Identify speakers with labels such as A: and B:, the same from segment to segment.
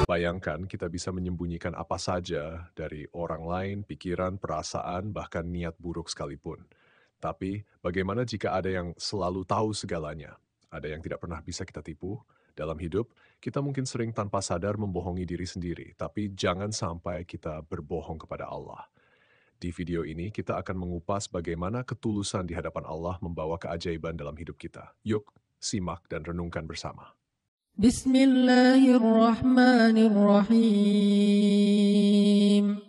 A: Bayangkan kita bisa menyembunyikan apa saja dari orang lain, pikiran, perasaan, bahkan niat buruk sekalipun. Tapi bagaimana jika ada yang selalu tahu segalanya? Ada yang tidak pernah bisa kita tipu? Dalam hidup, kita mungkin sering tanpa sadar membohongi diri sendiri, tapi jangan sampai kita berbohong kepada Allah. Di video ini kita akan mengupas bagaimana ketulusan di hadapan Allah membawa keajaiban dalam hidup kita. Yuk, simak dan renungkan bersama.
B: Bismillahirrahmanirrahim.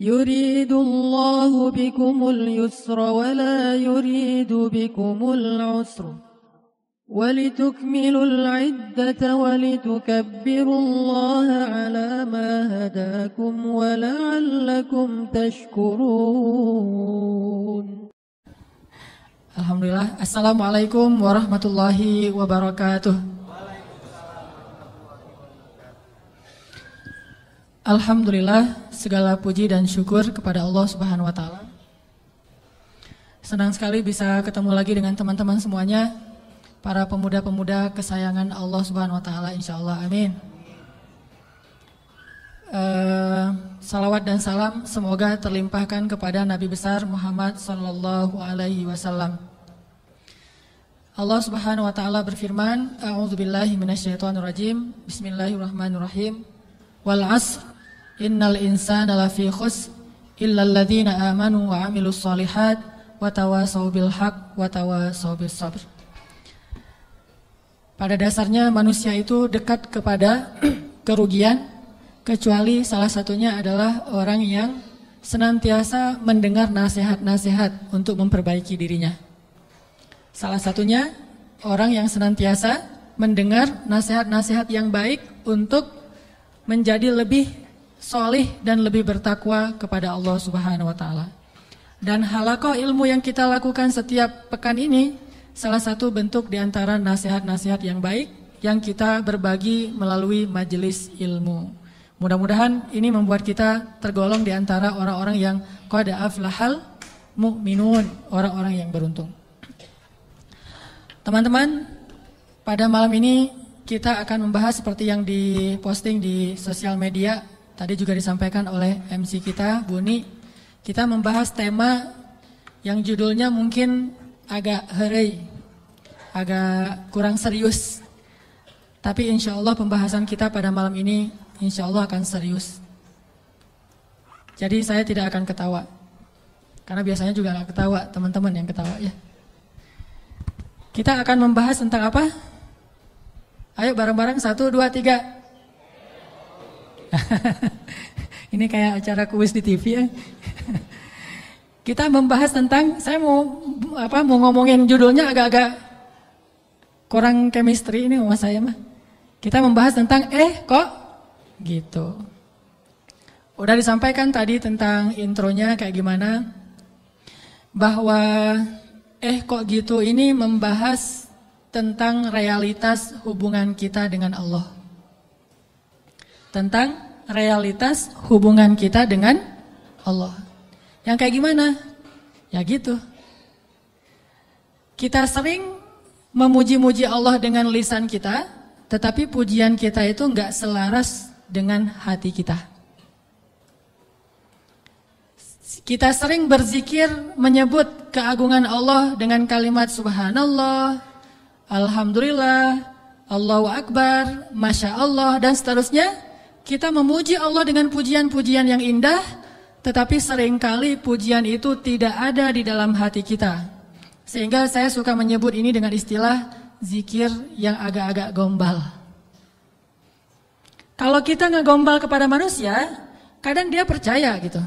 B: Yuridullahu bikumul yusra wa la yuridu bikumul usra. ولتكملوا العدة ولتكبروا الله على ما هداكم ولعلكم تشكرون. Alhamdulillah. Assalamualaikum warahmatullahi wabarakatuh. Alhamdulillah, segala puji dan syukur kepada Allah Subhanahu wa taala. Senang sekali bisa ketemu lagi dengan teman-teman semuanya, para pemuda-pemuda kesayangan Allah Subhanahu wa taala, insyaallah, amin. Salawat dan salam semoga terlimpahkan kepada Nabi besar Muhammad sallallahu alaihi wasallam. Allah Subhanahu wa taala berfirman, a'udzubillahi minasyaitonirrajim. Bismillahirrahmanirrahim. Wal 'asr innal insana lafi khusr illal ladzina amanu wa 'amilus shalihat wa tawassaw bil haqq wa tawassaw bis sabr. Pada dasarnya manusia itu dekat kepada kerugian, kecuali salah satunya adalah orang yang senantiasa mendengar nasihat-nasihat untuk memperbaiki dirinya. Salah satunya orang yang senantiasa mendengar nasihat-nasihat yang baik untuk menjadi lebih solih dan lebih bertakwa kepada Allah Subhanahu wa taala. Dan halaqah ilmu yang kita lakukan setiap pekan ini salah satu bentuk di antara nasihat-nasihat yang baik yang kita berbagi melalui majelis ilmu. Mudah-mudahan ini membuat kita tergolong di antara orang-orang yang qad aflahal mu'minun, orang-orang yang beruntung. Teman-teman, pada malam ini kita akan membahas seperti yang diposting di sosial media. Tadi juga disampaikan oleh MC kita, Buni. Kita membahas tema yang judulnya mungkin agak herei, agak kurang serius. Tapi insya Allah pembahasan kita pada malam ini insya Allah akan serius. Jadi saya tidak akan ketawa, karena biasanya juga gak ketawa, teman-teman yang ketawa ya. Kita akan membahas tentang apa? Ayo bareng-bareng, 1, 2, 3. Ini kayak acara kuis di TV ya. Kita membahas tentang, saya mau ngomongin judulnya agak-agak kurang chemistry ini sama saya mah. Kita membahas tentang kok gitu. Udah disampaikan tadi tentang intronya kayak gimana, bahwa kok gitu ini membahas tentang realitas hubungan kita dengan Allah. Tentang realitas hubungan kita dengan Allah. Yang kayak gimana? Ya gitu. Kita sering memuji-muji Allah dengan lisan kita, tetapi pujian kita itu enggak selaras dengan hati kita. Kita sering berzikir menyebut keagungan Allah dengan kalimat subhanallah, alhamdulillah, Allahu akbar, masya Allah, dan seterusnya. Kita memuji Allah dengan pujian-pujian yang indah, tetapi seringkali pujian itu tidak ada di dalam hati kita. Sehingga saya suka menyebut ini dengan istilah zikir yang agak-agak gombal. Kalau kita ngegombal kepada manusia, kadang dia percaya gitu.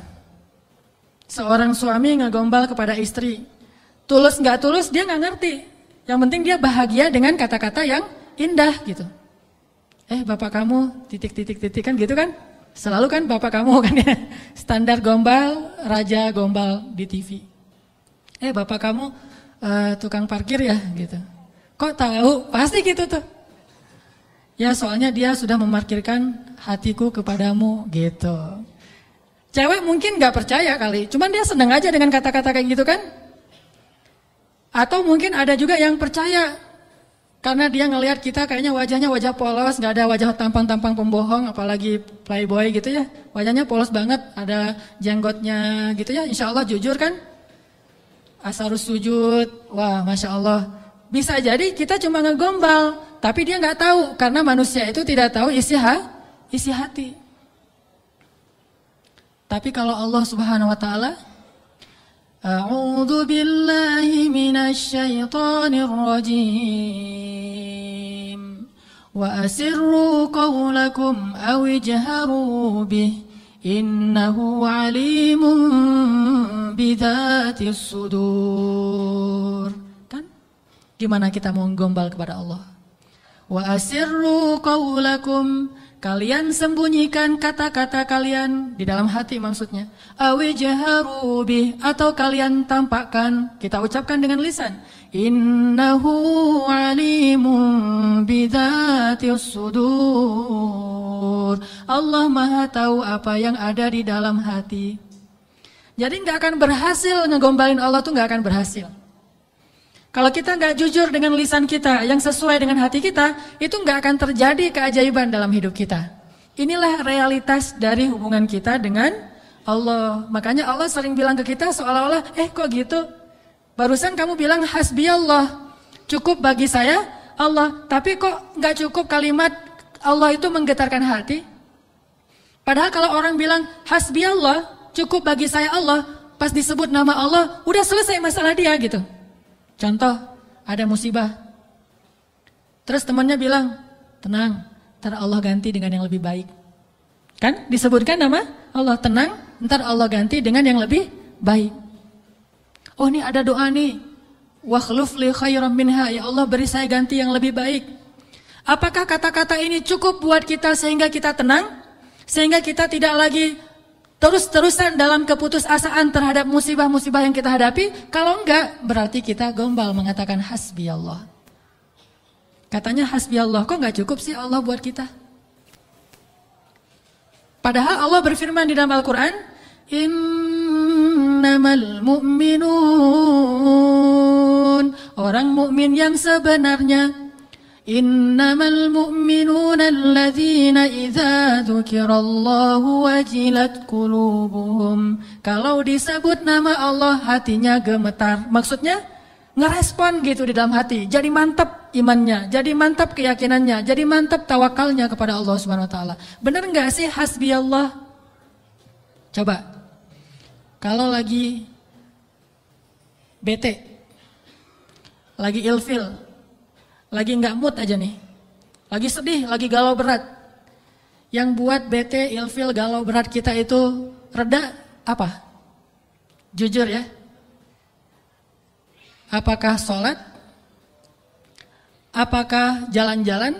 B: Seorang suami ngegombal kepada istri, tulus nggak tulus dia nggak ngerti. Yang penting dia bahagia dengan kata-kata yang indah gitu. Bapak kamu titik kan gitu kan? Selalu kan bapak kamu kan ya. Standar gombal, raja gombal di TV. Bapak kamu tukang parkir ya gitu. Kok tahu? Pasti gitu tuh. Ya soalnya dia sudah memarkirkan hatiku kepadamu gitu. Cewek mungkin gak percaya kali, cuman dia seneng aja dengan kata-kata kayak gitu kan. Atau mungkin ada juga yang percaya karena dia ngelihat kita kayaknya wajahnya wajah polos, nggak ada wajah tampang-tampang pembohong, apalagi playboy gitu ya. Wajahnya polos banget, ada jenggotnya gitu ya. Insya Allah jujur kan? Asarus sujud, wah Masya Allah. Bisa jadi kita cuma ngegombal, tapi dia nggak tahu karena manusia itu tidak tahu isi hati. Tapi kalau Allah Subhanahu Wa Taala, A'udzu billahi minasy syaithanir rajim. Wa asirru qawlakum aw ijharu bih innahu alimun bidzatis sudur. Kan? Gimana kita mau gombal kepada Allah? Wa asirru qawlakum, kalian sembunyikan kata-kata kalian di dalam hati maksudnya. Awijharu bih, atau kalian tampakkan, kita ucapkan dengan lisan. Innahu alimun bidzatis sudur. Allah Maha tahu apa yang ada di dalam hati. Jadi nggak akan berhasil ngegombalin Allah tuh nggak akan berhasil. Kalau kita nggak jujur dengan lisan kita yang sesuai dengan hati kita, itu nggak akan terjadi keajaiban dalam hidup kita. Inilah realitas dari hubungan kita dengan Allah. Makanya Allah sering bilang ke kita seolah-olah, kok gitu? Barusan kamu bilang hasbi Allah, cukup bagi saya Allah. Tapi kok nggak cukup kalimat Allah itu menggetarkan hati? Padahal kalau orang bilang hasbi Allah, cukup bagi saya Allah, pas disebut nama Allah, udah selesai masalah dia gitu. Contoh, ada musibah. Terus temannya bilang, tenang, ntar Allah ganti dengan yang lebih baik. Kan disebutkan nama Allah, tenang, ntar Allah ganti dengan yang lebih baik. Oh ini ada doa nih, wakhluf li khairam minha, ya Allah beri saya ganti yang lebih baik. Apakah kata-kata ini cukup buat kita sehingga kita tenang? Sehingga kita tidak lagi terus-terusan dalam keputusasaan terhadap musibah-musibah yang kita hadapi? Kalau enggak, berarti kita gombal mengatakan hasbi Allah. Katanya hasbi Allah, kok enggak cukup sih Allah buat kita? Padahal Allah berfirman di dalam Al-Quran, innamal mu'minun, orang mukmin yang sebenarnya, innamal mu'minuna alladzina idza dzukirallahu wajilat qulubuhum. Kalau disebut nama Allah hatinya gemetar. Maksudnya ngerespon gitu di dalam hati. Jadi mantap imannya, jadi mantap keyakinannya, jadi mantap tawakalnya kepada Allah Subhanahu wa taala. Benar enggak sih hasbi Allah? Coba. Kalau lagi bete, lagi ilfil, lagi nggak mood aja nih, lagi sedih, lagi galau berat. Yang buat bete, ilfil, galau berat kita itu reda apa? Jujur ya. Apakah sholat? Apakah jalan-jalan?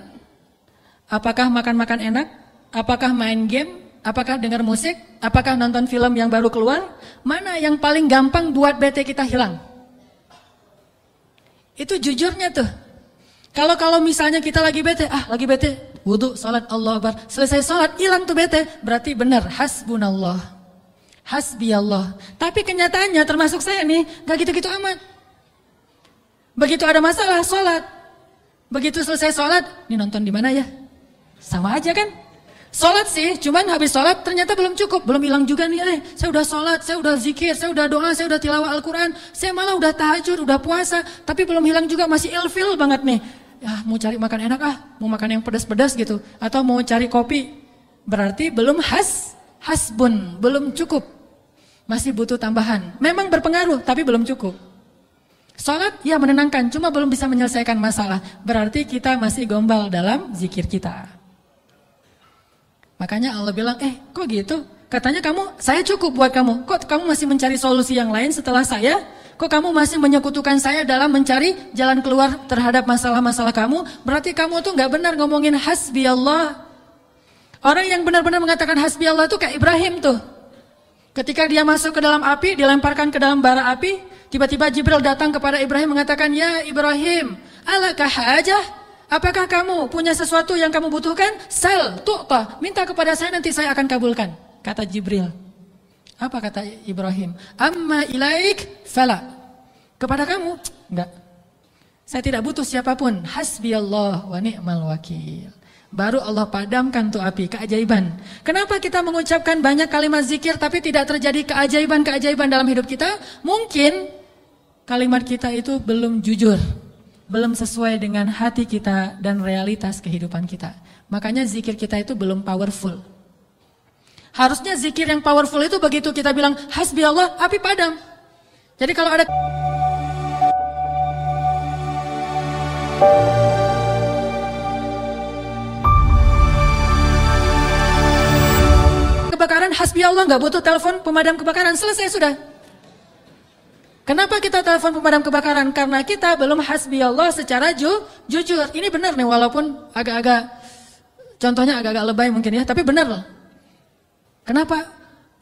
B: Apakah makan-makan enak? Apakah main game? Apakah dengar musik? Apakah nonton film yang baru keluar? Mana yang paling gampang buat bete kita hilang? Itu jujurnya tuh. Kalau misalnya kita lagi bete, wudu, sholat, Allah Akbar, selesai sholat, hilang tuh bete, berarti benar, hasbunallah, hasbi Allah. Tapi kenyataannya termasuk saya nih, gak gitu-gitu amat. Begitu ada masalah sholat, begitu selesai sholat, ini nonton di mana ya? Sama aja kan? Sholat sih, cuman habis sholat ternyata belum cukup, belum hilang juga nih. Saya udah sholat, saya udah zikir, saya udah doa, saya udah tilawah Al-Quran, saya malah udah tahajud, udah puasa, tapi belum hilang juga, masih ilfil banget nih. Ya mau cari makan enak mau makan yang pedas-pedas gitu, atau mau cari kopi, berarti belum hasbun, belum cukup, masih butuh tambahan. Memang berpengaruh, tapi belum cukup. Sholat ya menenangkan, cuma belum bisa menyelesaikan masalah, berarti kita masih gombal dalam zikir kita. Makanya Allah bilang, kok gitu? Katanya saya cukup buat kamu, kok kamu masih mencari solusi yang lain setelah saya? Kok kamu masih menyekutukan saya dalam mencari jalan keluar terhadap masalah-masalah kamu? Berarti kamu tuh gak benar ngomongin hasbi Allah. Orang yang benar-benar mengatakan hasbi Allah tuh kayak Ibrahim tuh. Ketika dia masuk ke dalam api, dilemparkan ke dalam bara api, tiba-tiba Jibril datang kepada Ibrahim mengatakan, ya Ibrahim, alaka hajah? Apakah kamu punya sesuatu yang kamu butuhkan? Sal, tu'ta, minta kepada saya nanti saya akan kabulkan. Kata Jibril. Apa kata Ibrahim? Amma ilaik fala. Kepada kamu, Enggak. Saya tidak butuh siapapun. Hasbiyallah wa ni'mal wakil. Baru Allah padamkan tuh api, keajaiban. Kenapa kita mengucapkan banyak kalimat zikir tapi tidak terjadi keajaiban-keajaiban dalam hidup kita? Mungkin kalimat kita itu belum jujur, belum sesuai dengan hati kita dan realitas kehidupan kita. Makanya zikir kita itu belum powerful. Harusnya zikir yang powerful itu begitu kita bilang hasbiyallah, api padam. Jadi kalau ada kebakaran, hasbiyallah, nggak butuh telepon pemadam kebakaran, selesai sudah. Kenapa kita telepon pemadam kebakaran? Karena kita belum hasbiyallah secara jujur. Ini benar nih, walaupun agak-agak, contohnya agak-agak lebay mungkin ya, tapi benar loh. Kenapa?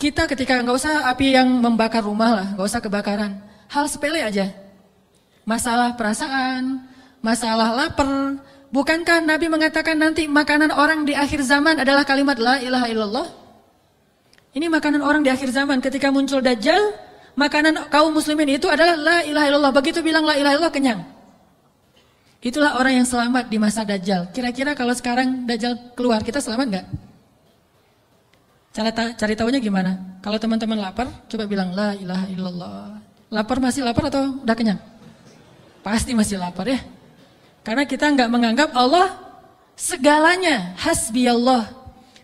B: Kita ketika nggak usah api yang membakar rumah lah, nggak usah kebakaran, hal sepele aja. Masalah perasaan, masalah lapar. Bukankah Nabi mengatakan nanti makanan orang di akhir zaman adalah kalimat la ilaha illallah? Ini makanan orang di akhir zaman. Ketika muncul Dajjal, makanan kaum muslimin itu adalah la ilaha illallah. Begitu bilang la ilaha illallah, kenyang. Itulah orang yang selamat di masa Dajjal. Kira-kira kalau sekarang Dajjal keluar, kita selamat nggak? Cari tahunya gimana? Kalau teman-teman lapar, coba bilang la ilaha illallah. Lapar, masih lapar atau udah kenyang? Pasti masih lapar ya. Karena kita nggak menganggap Allah segalanya, hasbiyallah.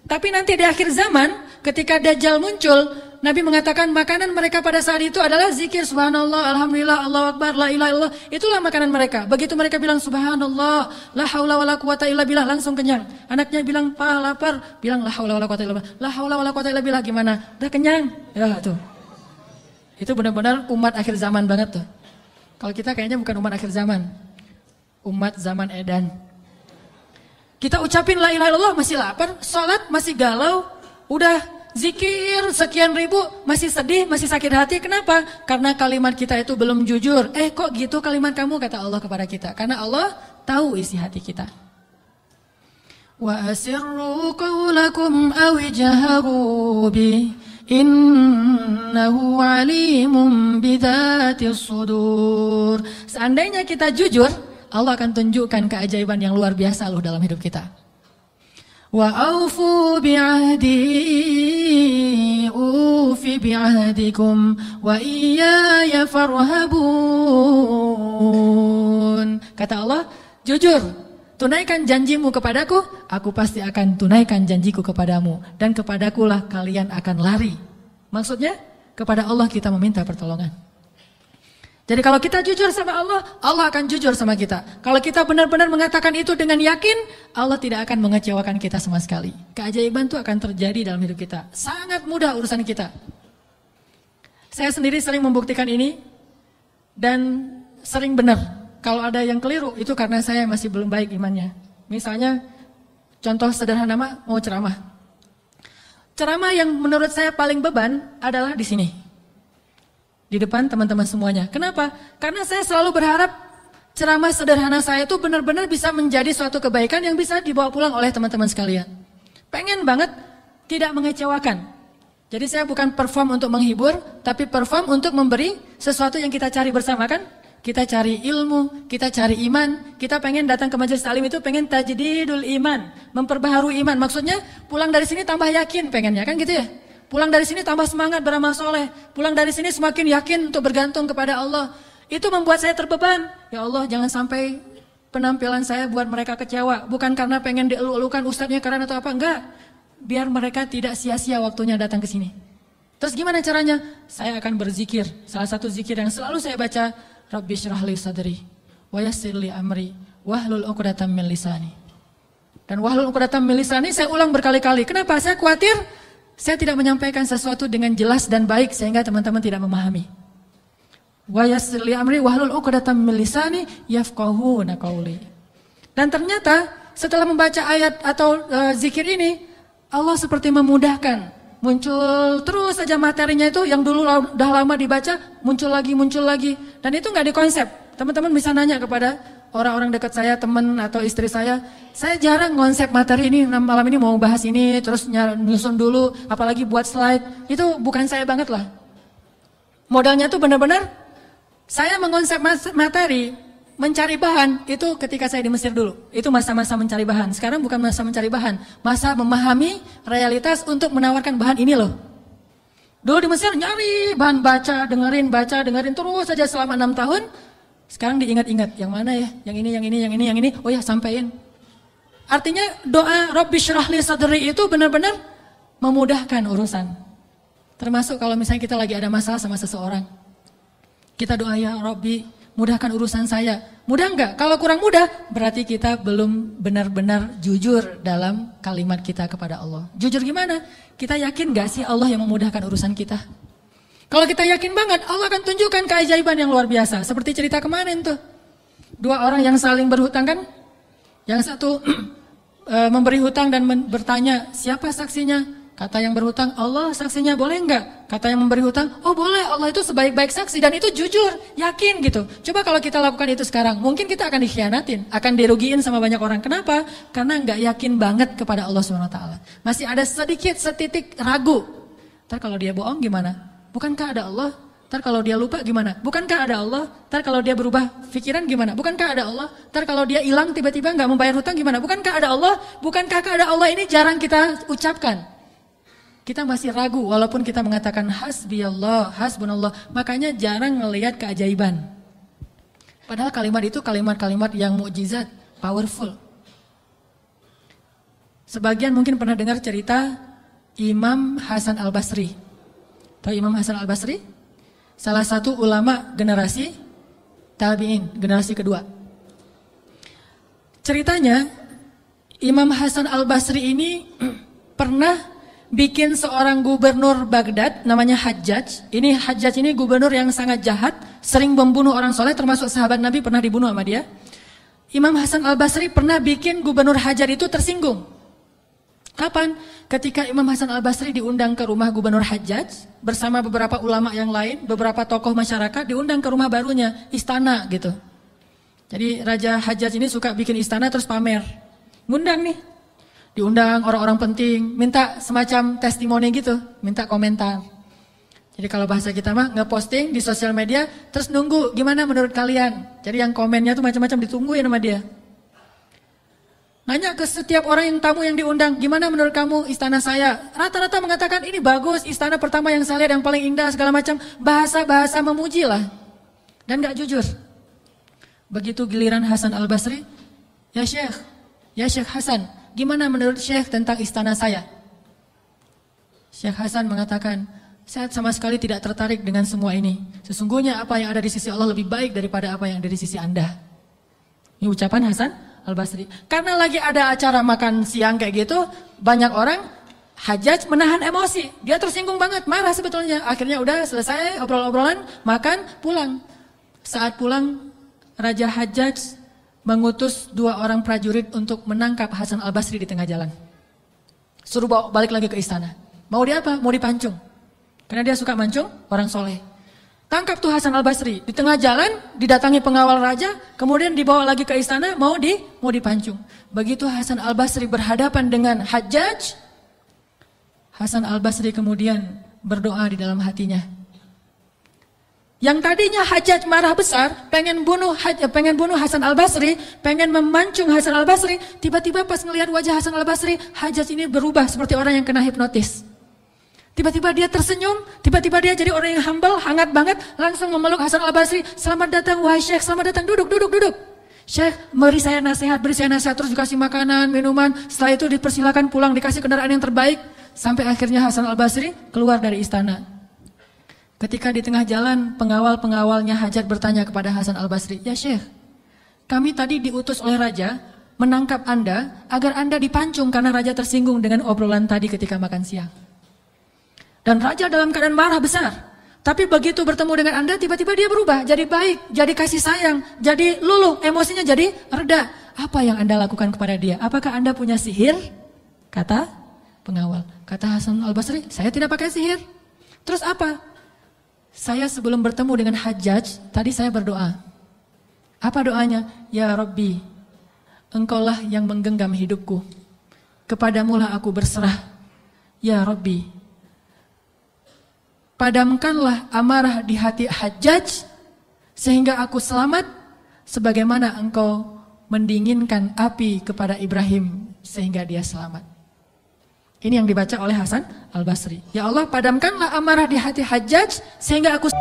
B: Tapi nanti di akhir zaman, ketika Dajjal muncul, Nabi mengatakan makanan mereka pada saat itu adalah zikir subhanallah, alhamdulillah, Allahu akbar, la ilaha illallah. Itulah makanan mereka. Begitu mereka bilang subhanallah, la haula wala quwata illa billah, langsung kenyang. Anaknya bilang, "Pa, lapar." Bilang la haula wala quwata illa billah. La haula wala quwata illa billah, gimana? Udah kenyang. Ya tuh. Itu benar-benar umat akhir zaman banget tuh. Kalau kita kayaknya bukan umat akhir zaman. Umat zaman edan. Kita ucapin la ilaha illallah masih lapar, sholat masih galau, udah zikir sekian ribu masih sedih, masih sakit hati. Kenapa? Karena kalimat kita itu belum jujur. Kok gitu kalimat kamu, kata Allah kepada kita. Karena Allah tahu isi hati kita. Wa asirru qawlakum aw jaharu bi innahu alimun bidzatis sudur. Seandainya kita jujur, Allah akan tunjukkan keajaiban yang luar biasa loh dalam hidup kita. Wa aufu bi'ahdi ufi bi'ahdikum wa iyaya farhabun. Kata Allah, jujur, tunaikan janjimu kepadaku, aku pasti akan tunaikan janjiku kepadamu, dan kepadakulah kalian akan lari. Maksudnya, kepada Allah kita meminta pertolongan. Jadi kalau kita jujur sama Allah, Allah akan jujur sama kita. Kalau kita benar-benar mengatakan itu dengan yakin, Allah tidak akan mengecewakan kita sama sekali. Keajaiban itu akan terjadi dalam hidup kita. Sangat mudah urusan kita. Saya sendiri sering membuktikan ini, dan sering benar. Kalau ada yang keliru, itu karena saya masih belum baik imannya. Misalnya, contoh sederhana mau ceramah. Ceramah yang menurut saya paling beban adalah di sini. Di depan teman-teman semuanya. Kenapa? Karena saya selalu berharap ceramah sederhana saya itu benar-benar bisa menjadi suatu kebaikan yang bisa dibawa pulang oleh teman-teman sekalian. Pengen banget tidak mengecewakan. Jadi saya bukan perform untuk menghibur, tapi perform untuk memberi sesuatu yang kita cari bersama kan? Kita cari ilmu, kita cari iman, kita pengen datang ke majelis taklim itu pengen tajdidul iman, memperbaharui iman. Maksudnya pulang dari sini tambah yakin pengennya kan gitu ya? Pulang dari sini tambah semangat beramal soleh. Pulang dari sini semakin yakin untuk bergantung kepada Allah. Itu membuat saya terbeban. Ya Allah, jangan sampai penampilan saya buat mereka kecewa. Bukan karena pengen dielu-elukan ustadznya keren atau apa. Enggak. Biar mereka tidak sia-sia waktunya datang ke sini. Terus gimana caranya? Saya akan berzikir. Salah satu zikir yang selalu saya baca, Rabbi syrah li sadri wa yassir li amri wahlul 'uqdatam min lisani. Dan wahlul 'uqdatam min lisani saya ulang berkali-kali. Kenapa? Saya khawatir saya tidak menyampaikan sesuatu dengan jelas dan baik sehingga teman-teman tidak memahami. Wa yassir li amri wahlul 'uqdatam min lisani yafqahuna qawli. Dan ternyata setelah membaca ayat atau zikir ini, Allah seperti memudahkan. Muncul terus saja materinya itu yang dulu udah lama dibaca, muncul lagi. Dan itu nggak dikonsep. Teman-teman bisa nanya kepada orang-orang dekat saya, teman atau istri saya jarang konsep materi ini, malam ini mau bahas ini, terus nyusun dulu, apalagi buat slide, itu bukan saya banget lah. Modalnya tuh benar-benar Saya mengonsep materi, mencari bahan, itu ketika saya di Mesir dulu. Itu masa-masa mencari bahan. Sekarang bukan masa mencari bahan, masa memahami realitas untuk menawarkan bahan ini loh. Dulu di Mesir nyari bahan, baca, dengerin terus saja selama 6 tahun. Sekarang diingat-ingat, yang mana ya? Yang ini. Oh ya, sampein. Artinya doa Rabbi syrah li sadri itu benar-benar memudahkan urusan. Termasuk kalau misalnya kita lagi ada masalah sama seseorang. Kita doa, ya Rabbi, mudahkan urusan saya. Mudah enggak? Kalau kurang mudah, berarti kita belum benar-benar jujur dalam kalimat kita kepada Allah. Jujur gimana? Kita yakin enggak sih Allah yang memudahkan urusan kita? Kalau kita yakin banget, Allah akan tunjukkan keajaiban yang luar biasa. Seperti cerita kemarin tuh. 2 orang yang saling berhutang kan? Yang satu memberi hutang dan bertanya, siapa saksinya? Kata yang berhutang, Allah saksinya, boleh enggak? Kata yang memberi hutang, oh boleh, Allah itu sebaik-baik saksi dan itu jujur, yakin gitu. Coba kalau kita lakukan itu sekarang, mungkin kita akan dikhianatin, akan dirugiin sama banyak orang. Kenapa? Karena enggak yakin banget kepada Allah SWT. Masih ada sedikit setitik ragu. Ntar kalau dia bohong gimana? Bukankah ada Allah? Ntar kalau dia lupa gimana? Bukankah ada Allah? Ntar kalau dia berubah pikiran gimana? Bukankah ada Allah? Ntar kalau dia hilang tiba-tiba enggak membayar hutang gimana? Bukankah ada Allah? Bukankah ada Allah ini jarang kita ucapkan. Kita masih ragu walaupun kita mengatakan hasbiyallah, hasbunallah. Makanya jarang melihat keajaiban. Padahal kalimat itu kalimat-kalimat yang mukjizat, powerful. Sebagian mungkin pernah dengar cerita Imam Hasan Al-Basri. Tahu Imam Hasan Al-Basri? Salah satu ulama generasi tabi'in, generasi kedua. Ceritanya Imam Hasan Al-Basri ini pernah bikin seorang gubernur Baghdad namanya Hajjaj. Hajjaj ini gubernur yang sangat jahat, sering membunuh orang soleh, termasuk sahabat Nabi pernah dibunuh sama dia. Imam Hasan Al-Basri pernah bikin gubernur Hajjaj itu tersinggung. Kapan? Ketika Imam Hasan Al-Basri diundang ke rumah gubernur Hajjaj bersama beberapa ulama yang lain, beberapa tokoh masyarakat diundang ke rumah barunya, istana gitu. Jadi Raja Hajjaj ini suka bikin istana terus pamer. Ngundang nih. Diundang orang-orang penting, minta semacam testimoni gitu, minta komentar. Jadi kalau bahasa kita mah nge-posting di sosial media, terus nunggu gimana menurut kalian. Jadi yang komennya tuh macam-macam ditungguin sama dia. Nanya ke setiap orang yang tamu yang diundang, gimana menurut kamu istana saya? Rata-rata mengatakan ini bagus, istana pertama yang saya lihat yang paling indah segala macam. Bahasa-bahasa memuji lah. Dan gak jujur. Begitu giliran Hasan Al-Basri, ya Syekh Hasan, gimana menurut Syekh tentang istana saya? Syekh Hasan mengatakan, saya sama sekali tidak tertarik dengan semua ini. Sesungguhnya apa yang ada di sisi Allah lebih baik daripada apa yang ada di sisi Anda. Ini ucapan Hasan Al-Basri. Karena lagi ada acara makan siang kayak gitu, banyak orang, Hajjaj menahan emosi. Dia tersinggung banget, marah sebetulnya. Akhirnya udah selesai obrol-obrolan, makan, pulang. Saat pulang, Raja Hajjaj mengutus 2 orang prajurit untuk menangkap Hasan Al-Basri di tengah jalan. Suruh bawa balik lagi ke istana. Mau dia apa? Mau dipancung. Karena dia suka mancung, orang soleh. Tangkap tuh Hasan Al-Basri. Di tengah jalan, didatangi pengawal raja, kemudian dibawa lagi ke istana, mau dipancung. Begitu Hasan Al-Basri berhadapan dengan Hajjaj, Hasan Al-Basri kemudian berdoa di dalam hatinya. Yang tadinya Hajjaj marah besar, pengen bunuh Hasan Al-Basri, pengen memancung Hasan Al-Basri, tiba-tiba pas ngelihat wajah Hasan Al-Basri, Hajjaj ini berubah seperti orang yang kena hipnotis. Tiba-tiba dia tersenyum, tiba-tiba dia jadi orang yang humble, hangat banget, langsung memeluk Hasan Al-Basri, selamat datang wahai Syekh, selamat datang, duduk. Syekh, beri saya nasihat, terus dikasih makanan, minuman, setelah itu dipersilakan pulang, dikasih kendaraan yang terbaik, sampai akhirnya Hasan Al-Basri keluar dari istana. Ketika di tengah jalan, pengawal-pengawalnya Hajjaj bertanya kepada Hasan Al-Basri, ya Syekh, kami tadi diutus oleh Raja menangkap Anda agar Anda dipancung karena Raja tersinggung dengan obrolan tadi ketika makan siang. Dan Raja dalam keadaan marah besar. Tapi begitu bertemu dengan Anda, tiba-tiba dia berubah, jadi baik, jadi kasih sayang, jadi luluh, emosinya jadi reda. Apa yang Anda lakukan kepada dia? Apakah Anda punya sihir? Kata pengawal. Kata Hasan Al-Basri, saya tidak pakai sihir. Terus apa? Saya sebelum bertemu dengan Hajjaj, tadi saya berdoa. Apa doanya? Ya Rabbi, Engkaulah yang menggenggam hidupku. Kepadamulah aku berserah. Ya Rabbi, padamkanlah amarah di hati Hajjaj sehingga aku selamat, sebagaimana engkau mendinginkan api kepada Ibrahim sehingga dia selamat. Ini yang dibaca oleh Hasan Al-Basri. Ya Allah, padamkanlah amarah di hati Hajjaj sehingga aku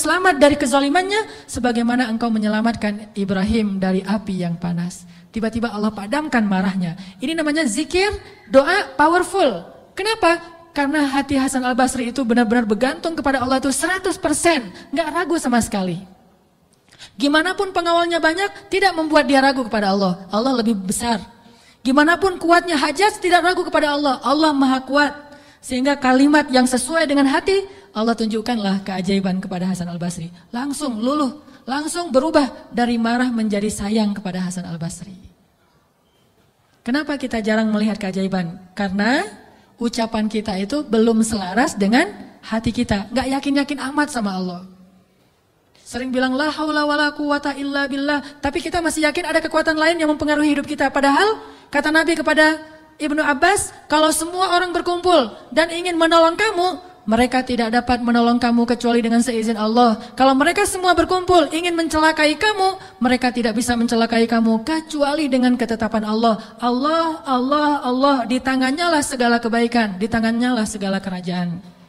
B: selamat dari kezalimannya sebagaimana engkau menyelamatkan Ibrahim dari api yang panas. Tiba-tiba Allah padamkan marahnya. Ini namanya zikir, doa powerful. Kenapa? Karena hati Hasan Al-Basri itu benar-benar bergantung kepada Allah itu 100%. Gak ragu sama sekali. Gimana pun pengawalnya banyak, tidak membuat dia ragu kepada Allah. Allah lebih besar. Gimana pun kuatnya Hajjaj, tidak ragu kepada Allah. Allah maha kuat. Sehingga kalimat yang sesuai dengan hati, Allah tunjukkanlah keajaiban kepada Hasan Al-Basri. Langsung luluh, langsung berubah dari marah menjadi sayang kepada Hasan Al-Basri. Kenapa kita jarang melihat keajaiban? Karena ucapan kita itu belum selaras dengan hati kita. Gak yakin-yakin amat sama Allah. Sering bilang la haula wala quwata illa billah, tapi kita masih yakin ada kekuatan lain yang mempengaruhi hidup kita. Padahal kata Nabi kepada Ibnu Abbas, kalau semua orang berkumpul dan ingin menolong kamu, mereka tidak dapat menolong kamu kecuali dengan seizin Allah. Kalau mereka semua berkumpul ingin mencelakai kamu, mereka tidak bisa mencelakai kamu kecuali dengan ketetapan Allah. Allah, Allah, Allah, di tangannya lah segala kebaikan, di tangannya lah segala kerajaan.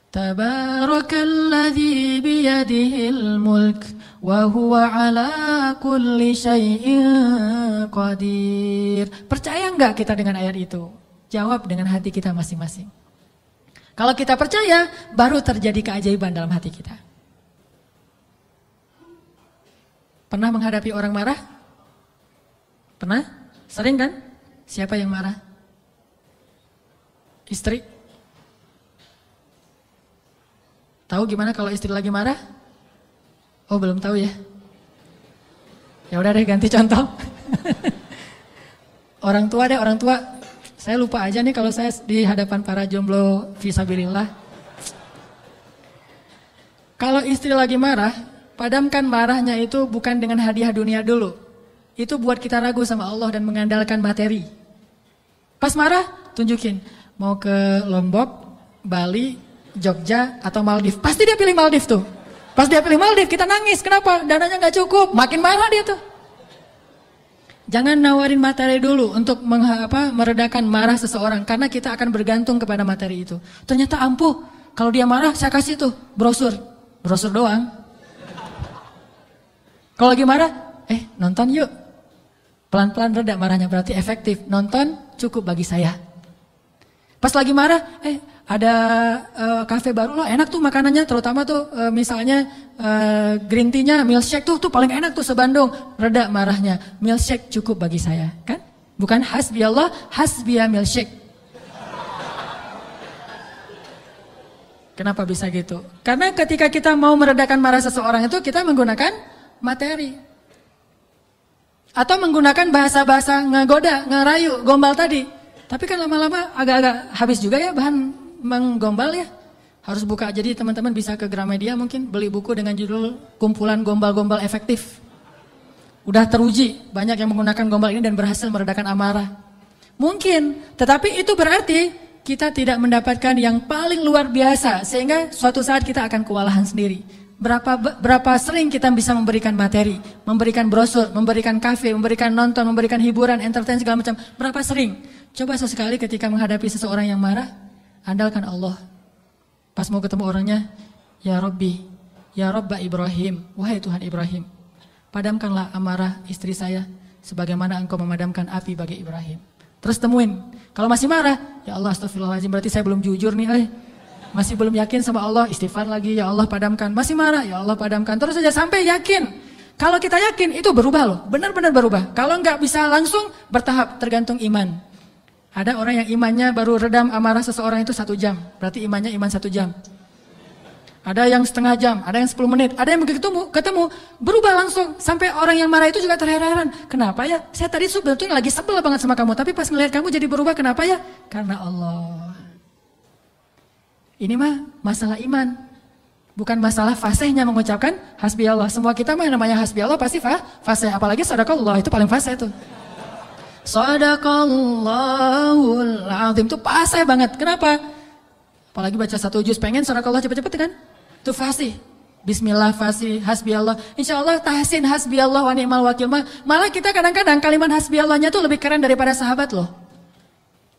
B: Tabarakalladzi biyadihil mulk wa huwa ala kulli syai'in qadir. Percaya enggak kita dengan ayat itu? Jawab dengan hati kita masing-masing. Kalau kita percaya, baru terjadi keajaiban dalam hati kita. Pernah menghadapi orang marah? Pernah? Sering kan? Siapa yang marah? Istri? Tahu gimana kalau istri lagi marah? Oh, belum tahu ya? Ya udah deh, ganti contoh. Orang tua deh, orang tua. Saya lupa aja nih kalau saya di hadapan para jomblo fisabilillah. Kalau istri lagi marah, padamkan marahnya itu bukan dengan hadiah dunia dulu. Itu buat kita ragu sama Allah dan mengandalkan materi. Pas marah, tunjukin. Mau ke Lombok, Bali, Jogja, atau Maldives. Pasti dia pilih Maldives tuh. Pas dia pilih Maldives, kita nangis. Kenapa? Dananya gak cukup. Makin marah dia tuh. Jangan nawarin materi dulu untuk meredakan marah seseorang. Karena kita akan bergantung kepada materi itu. Ternyata ampuh. Kalau dia marah, saya kasih tuh brosur. Brosur doang. Kalau lagi marah, nonton yuk. Pelan-pelan reda marahnya, berarti efektif. Nonton cukup bagi saya. Pas lagi marah, ada kafe baru loh, enak tuh makanannya, terutama tuh misalnya green tea-nya, milkshake tuh paling enak tuh se-Bandung. Reda marahnya, milkshake cukup bagi saya, kan? Bukan hasbi Allah, hasbiya milkshake. Kenapa bisa gitu? Karena ketika kita mau meredakan marah seseorang itu kita menggunakan materi. Atau menggunakan bahasa-bahasa ngegoda, ngerayu, gombal tadi. Tapi kan lama-lama agak-agak habis juga ya bahan menggombal ya. Harus buka, jadi teman-teman bisa ke Gramedia mungkin beli buku dengan judul Kumpulan Gombal-Gombal Efektif. Udah teruji, banyak yang menggunakan gombal ini dan berhasil meredakan amarah. Mungkin, tetapi itu berarti kita tidak mendapatkan yang paling luar biasa. Sehingga suatu saat kita akan kewalahan sendiri. Berapa sering kita bisa memberikan materi, memberikan brosur, memberikan kafe, memberikan nonton, memberikan hiburan, entertain segala macam. Berapa sering? Coba sesekali ketika menghadapi seseorang yang marah, andalkan Allah. Pas mau ketemu orangnya, ya Rabbi, ya Rabba Ibrahim, wahai Tuhan Ibrahim, padamkanlah amarah istri saya, sebagaimana engkau memadamkan api bagi Ibrahim. Terus temuin, kalau masih marah, ya Allah astagfirullahaladzim, berarti saya belum jujur nih, masih belum yakin sama Allah, istighfar lagi, ya Allah padamkan. Masih marah, ya Allah padamkan. Terus saja sampai yakin. Kalau kita yakin, itu berubah loh, benar-benar berubah. Kalau nggak bisa langsung, bertahap, tergantung iman. Ada orang yang imannya baru redam amarah seseorang itu 1 jam. Berarti imannya iman 1 jam. Ada yang setengah jam, ada yang 10 menit. Ada yang ketemu, berubah langsung. Sampai orang yang marah itu juga terheran-heran. Kenapa ya? Saya tadi sebetulnya lagi sebel banget sama kamu. Tapi pas ngelihat kamu jadi berubah, kenapa ya? Karena Allah. Ini mah masalah iman. Bukan masalah fasihnya mengucapkan hasbi Allah. Semua kita mah yang namanya hasbi Allah pasti fasih. Apalagi sadaqallah, itu paling fasih tuh. Shadaqallahul azim. Itu fasih banget. Kenapa? Apalagi baca 1 juz pengen shadaqallah cepet-cepet kan? Itu fasih. Bismillah fasih, hasbiyallah. Insya Allah tahsin hasbiyallah wa ni'mal wakil. Malah kita kadang-kadang kalimat hasbiyallahnya tuh lebih keren daripada sahabat loh.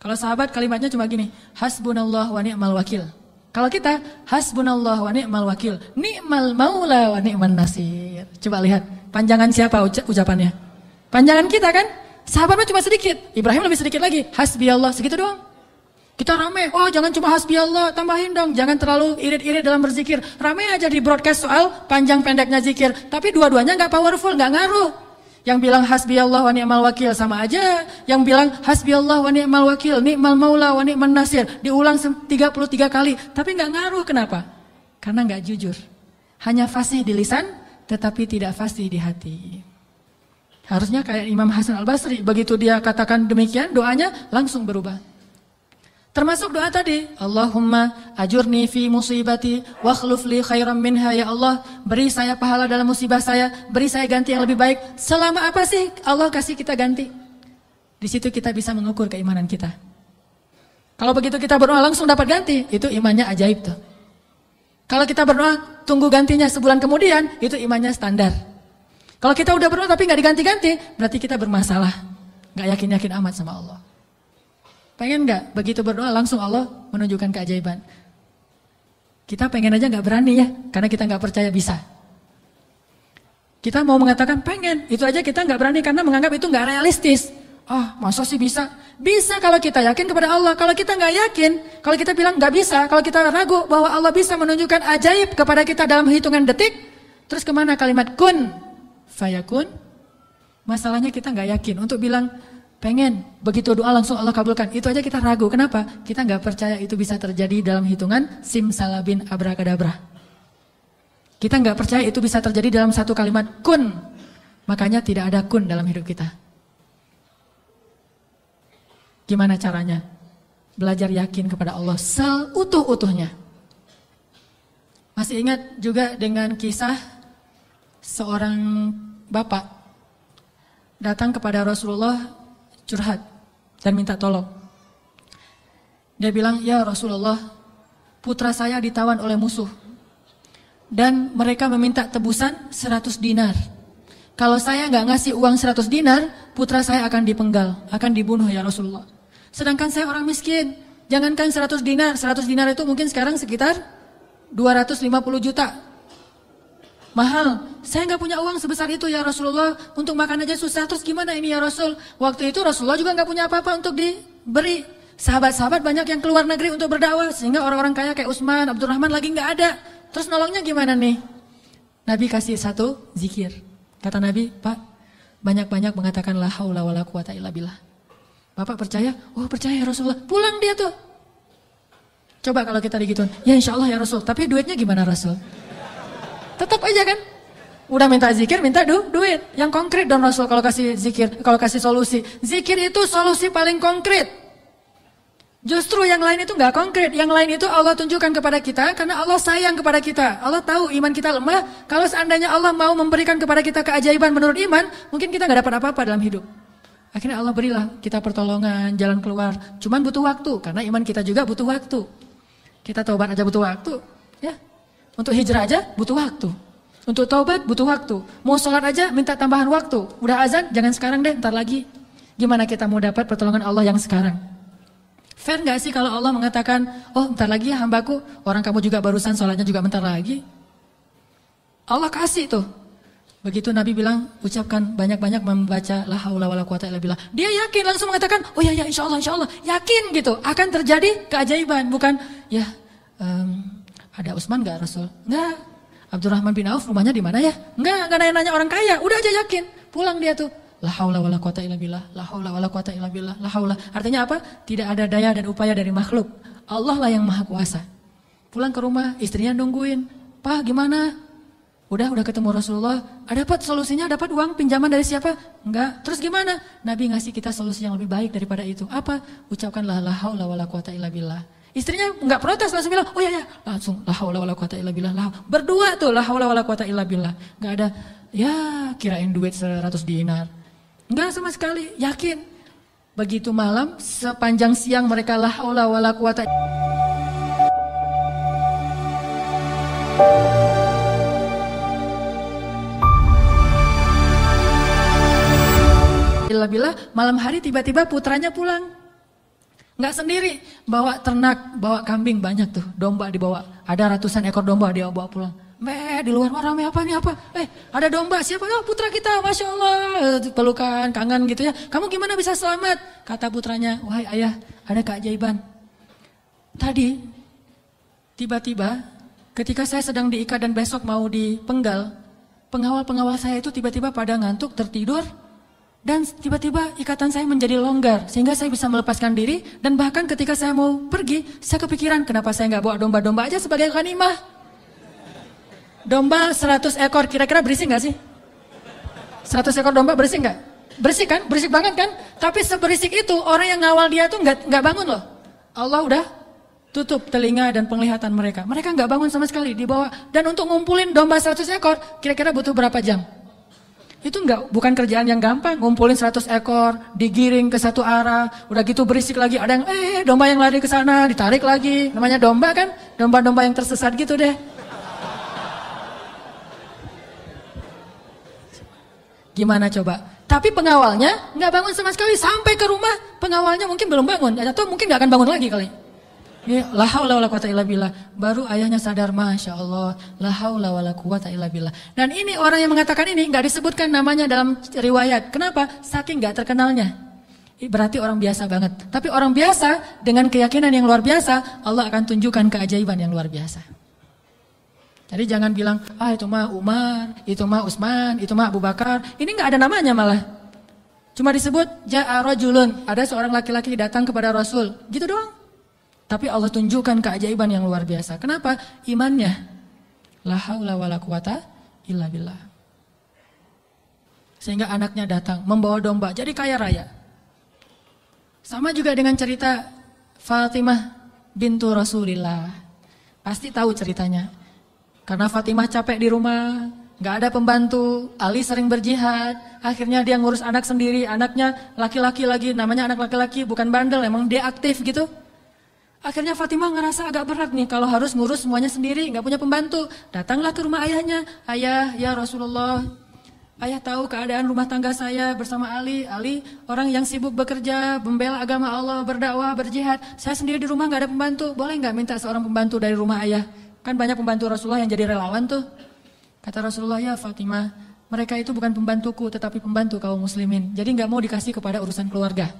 B: Kalau sahabat kalimatnya cuma gini, hasbunallah wa ni'mal wakil. Kalau kita, hasbunallah wa ni'mal wakil. Ni'mal maula wa ni'man nasir. Coba lihat, panjangan siapa ucapannya? Panjangan kita kan? Sahabatnya cuma sedikit. Ibrahim lebih sedikit lagi. Hasbiyallah, segitu doang. Kita rame, oh jangan cuma hasbiyallah, tambahin dong. Jangan terlalu irit-irit dalam berzikir. Rame aja di broadcast soal panjang pendeknya zikir. Tapi dua-duanya gak powerful, gak ngaruh. Yang bilang hasbiyallah wa ni'mal wakil sama aja. Yang bilang hasbiyallah wa ni'mal wakil, ni'mal maula wa ni'man nasir. Diulang 33 kali. Tapi gak ngaruh, kenapa? Karena gak jujur. Hanya fasih di lisan, tetapi tidak fasih di hati. Harusnya kayak Imam Hasan Al-Basri. Begitu dia katakan demikian, doanya langsung berubah. Termasuk doa tadi, Allahumma ajurni fi musibati wa akhluf li khairan minha, ya Allah, beri saya pahala dalam musibah saya, beri saya ganti yang lebih baik. Selama apa sih Allah kasih kita ganti? Di situ kita bisa mengukur keimanan kita. Kalau begitu kita berdoa langsung dapat ganti, itu imannya ajaib tuh. Kalau kita berdoa tunggu gantinya sebulan kemudian, itu imannya standar. Kalau kita udah berdoa tapi nggak diganti-ganti, berarti kita bermasalah, nggak yakin-yakin amat sama Allah. Pengen gak? Begitu berdoa langsung Allah menunjukkan keajaiban. Kita pengen aja gak berani ya, karena kita gak percaya bisa. Kita mau mengatakan pengen, itu aja kita gak berani karena menganggap itu gak realistis. Masa sih bisa? Bisa kalau kita yakin kepada Allah. Kalau kita gak yakin, kalau kita bilang gak bisa, kalau kita ragu bahwa Allah bisa menunjukkan ajaib kepada kita dalam hitungan detik, terus kemana kalimat kun, fayakun? Masalahnya kita gak yakin untuk bilang pengen, begitu doa langsung Allah kabulkan. Itu aja kita ragu. Kenapa? Kita nggak percaya itu bisa terjadi dalam hitungan simsalabin abrakadabra. Kita nggak percaya itu bisa terjadi dalam satu kalimat kun. Makanya tidak ada kun dalam hidup kita. Gimana caranya? Belajar yakin kepada Allah seutuh-utuhnya. Masih ingat juga dengan kisah seorang bapak datang kepada Rasulullah curhat dan minta tolong. Dia bilang, ya Rasulullah, putra saya ditawan oleh musuh. Dan mereka meminta tebusan 100 dinar. Kalau saya nggak ngasih uang 100 dinar, putra saya akan dipenggal, akan dibunuh ya Rasulullah. Sedangkan saya orang miskin. Jangankan 100 dinar, 100 dinar itu mungkin sekarang sekitar 250 juta. Mahal, saya nggak punya uang sebesar itu ya Rasulullah, untuk makan aja susah, terus gimana ini ya Rasul? Waktu itu Rasulullah juga nggak punya apa-apa untuk diberi. Sahabat-sahabat banyak yang keluar negeri untuk berdakwah, sehingga orang-orang kaya kayak Utsman, Abdurrahman lagi nggak ada. Terus nolongnya gimana nih? Nabi kasih satu zikir. Kata Nabi, Pak, banyak-banyak mengatakan la haula wala quwata illa billah. Bapak percaya? Oh percaya ya Rasulullah. Pulang dia tuh. Coba kalau kita digituin, ya insya Allah ya Rasul, tapi duitnya gimana Rasul? Tetap aja kan, udah minta zikir, minta duit. Yang konkret dong Rasul kalau kasih zikir, kalau kasih solusi. Zikir itu solusi paling konkret. Justru yang lain itu nggak konkret. Yang lain itu Allah tunjukkan kepada kita karena Allah sayang kepada kita. Allah tahu iman kita lemah. Kalau seandainya Allah mau memberikan kepada kita keajaiban menurut iman, mungkin kita nggak dapat apa-apa dalam hidup. Akhirnya Allah berilah kita pertolongan, jalan keluar. Cuman butuh waktu, karena iman kita juga butuh waktu. Kita taubat aja butuh waktu, ya. Untuk hijrah aja butuh waktu. Untuk taubat butuh waktu. Mau sholat aja minta tambahan waktu. Udah azan, jangan sekarang deh, ntar lagi. Gimana kita mau dapat pertolongan Allah yang sekarang? Fair gak sih kalau Allah mengatakan, oh bentar lagi ya hambaku, orang kamu juga barusan sholatnya juga bentar lagi. Allah kasih tuh. Begitu Nabi bilang, ucapkan banyak-banyak membaca la haula wala quwata illa billah. Dia yakin langsung mengatakan, oh ya insya Allah. Yakin gitu, akan terjadi keajaiban. Bukan, ya ada Utsman gak Rasul? Enggak. Abdurrahman bin Auf rumahnya di mana ya? Enggak nanya-nanya orang kaya. Udah aja yakin. Pulang dia tuh. La haula wala quwata illa billah. La haula wala quwata illa billah. La haula. Artinya apa? Tidak ada daya dan upaya dari makhluk. Allah lah yang maha kuasa. Pulang ke rumah, istrinya nungguin. Pak gimana? Udah ketemu Rasulullah. Dapat solusinya, dapat uang pinjaman dari siapa? Enggak. Terus gimana? Nabi ngasih kita solusi yang lebih baik daripada itu. Apa? Ucapkanlah la haula wala quwata illa billah. Istrinya enggak protes, langsung bilang, oh ya, langsung la haula wala quwata illa billah. Berdua tuh la haula wala quwata illa billah. Enggak ada, ya kirain duit 100 dinar. Enggak sama sekali, yakin. Begitu malam, sepanjang siang mereka la haula wala quwata illa billah. Malam hari tiba-tiba putranya pulang. Nggak sendiri, bawa ternak, bawa kambing banyak tuh, domba dibawa. Ada ratusan ekor domba dia bawa pulang. Di luar orang apa nih apa? Ada domba, siapa? Oh, putra kita, Masya Allah. Pelukan, kangen gitu ya. Kamu gimana bisa selamat? Kata putranya, wahai ayah, ada keajaiban. Tadi, tiba-tiba, ketika saya sedang diikat dan besok mau dipenggal, pengawal-pengawal saya itu tiba-tiba pada ngantuk, tertidur. Dan tiba-tiba ikatan saya menjadi longgar sehingga saya bisa melepaskan diri. Dan bahkan ketika saya mau pergi, saya kepikiran kenapa saya nggak bawa domba-domba aja sebagai ghanimah. Domba 100 ekor kira-kira berisik nggak sih? 100 ekor domba berisik nggak? Berisik kan? Berisik banget kan? Tapi seberisik itu orang yang ngawal dia tuh nggak bangun loh. Allah udah tutup telinga dan penglihatan mereka. Mereka nggak bangun sama sekali dibawa. Dan untuk ngumpulin domba 100 ekor kira-kira butuh berapa jam? Itu bukan kerjaan yang gampang, ngumpulin 100 ekor, digiring ke satu arah, udah gitu berisik lagi, ada yang domba yang lari ke sana, ditarik lagi, namanya domba kan, domba-domba yang tersesat gitu deh. Gimana coba? Tapi pengawalnya nggak bangun sama sekali, sampai ke rumah pengawalnya mungkin belum bangun, atau mungkin nggak akan bangun lagi kali. La haula wala quwata illa billah. Baru ayahnya sadar, Masya Allah, la haula wala quwata illa billah. Dan ini orang yang mengatakan ini nggak disebutkan namanya dalam riwayat. Kenapa? Saking nggak terkenalnya. Berarti orang biasa banget. Tapi orang biasa dengan keyakinan yang luar biasa, Allah akan tunjukkan keajaiban yang luar biasa. Jadi jangan bilang, itu mah Umar, itu mah Utsman, itu mah Abu Bakar. Ini nggak ada namanya malah. Cuma disebut ja'a rajulun, ada seorang laki-laki datang kepada Rasul. Gitu doang. Tapi Allah tunjukkan keajaiban yang luar biasa. Kenapa? Imannya. La haula wala quwata illa billah. Sehingga anaknya datang membawa domba, jadi kaya raya. Sama juga dengan cerita Fatimah bintu Rasulillah. Pasti tahu ceritanya. Karena Fatimah capek di rumah, gak ada pembantu, Ali sering berjihad, akhirnya dia ngurus anak sendiri, anaknya laki-laki lagi, namanya anak laki-laki, bukan bandel, emang dia aktif gitu. Akhirnya Fatimah ngerasa agak berat nih kalau harus ngurus semuanya sendiri, nggak punya pembantu. Datanglah ke rumah ayahnya, ayah, ya Rasulullah, ayah tahu keadaan rumah tangga saya bersama Ali. Ali orang yang sibuk bekerja, membela agama Allah, berdakwah, berjihad. Saya sendiri di rumah nggak ada pembantu, boleh nggak minta seorang pembantu dari rumah ayah? Kan banyak pembantu Rasulullah yang jadi relawan tuh. Kata Rasulullah, ya Fatimah, mereka itu bukan pembantuku, tetapi pembantu kaum muslimin. Jadi nggak mau dikasih kepada urusan keluarga.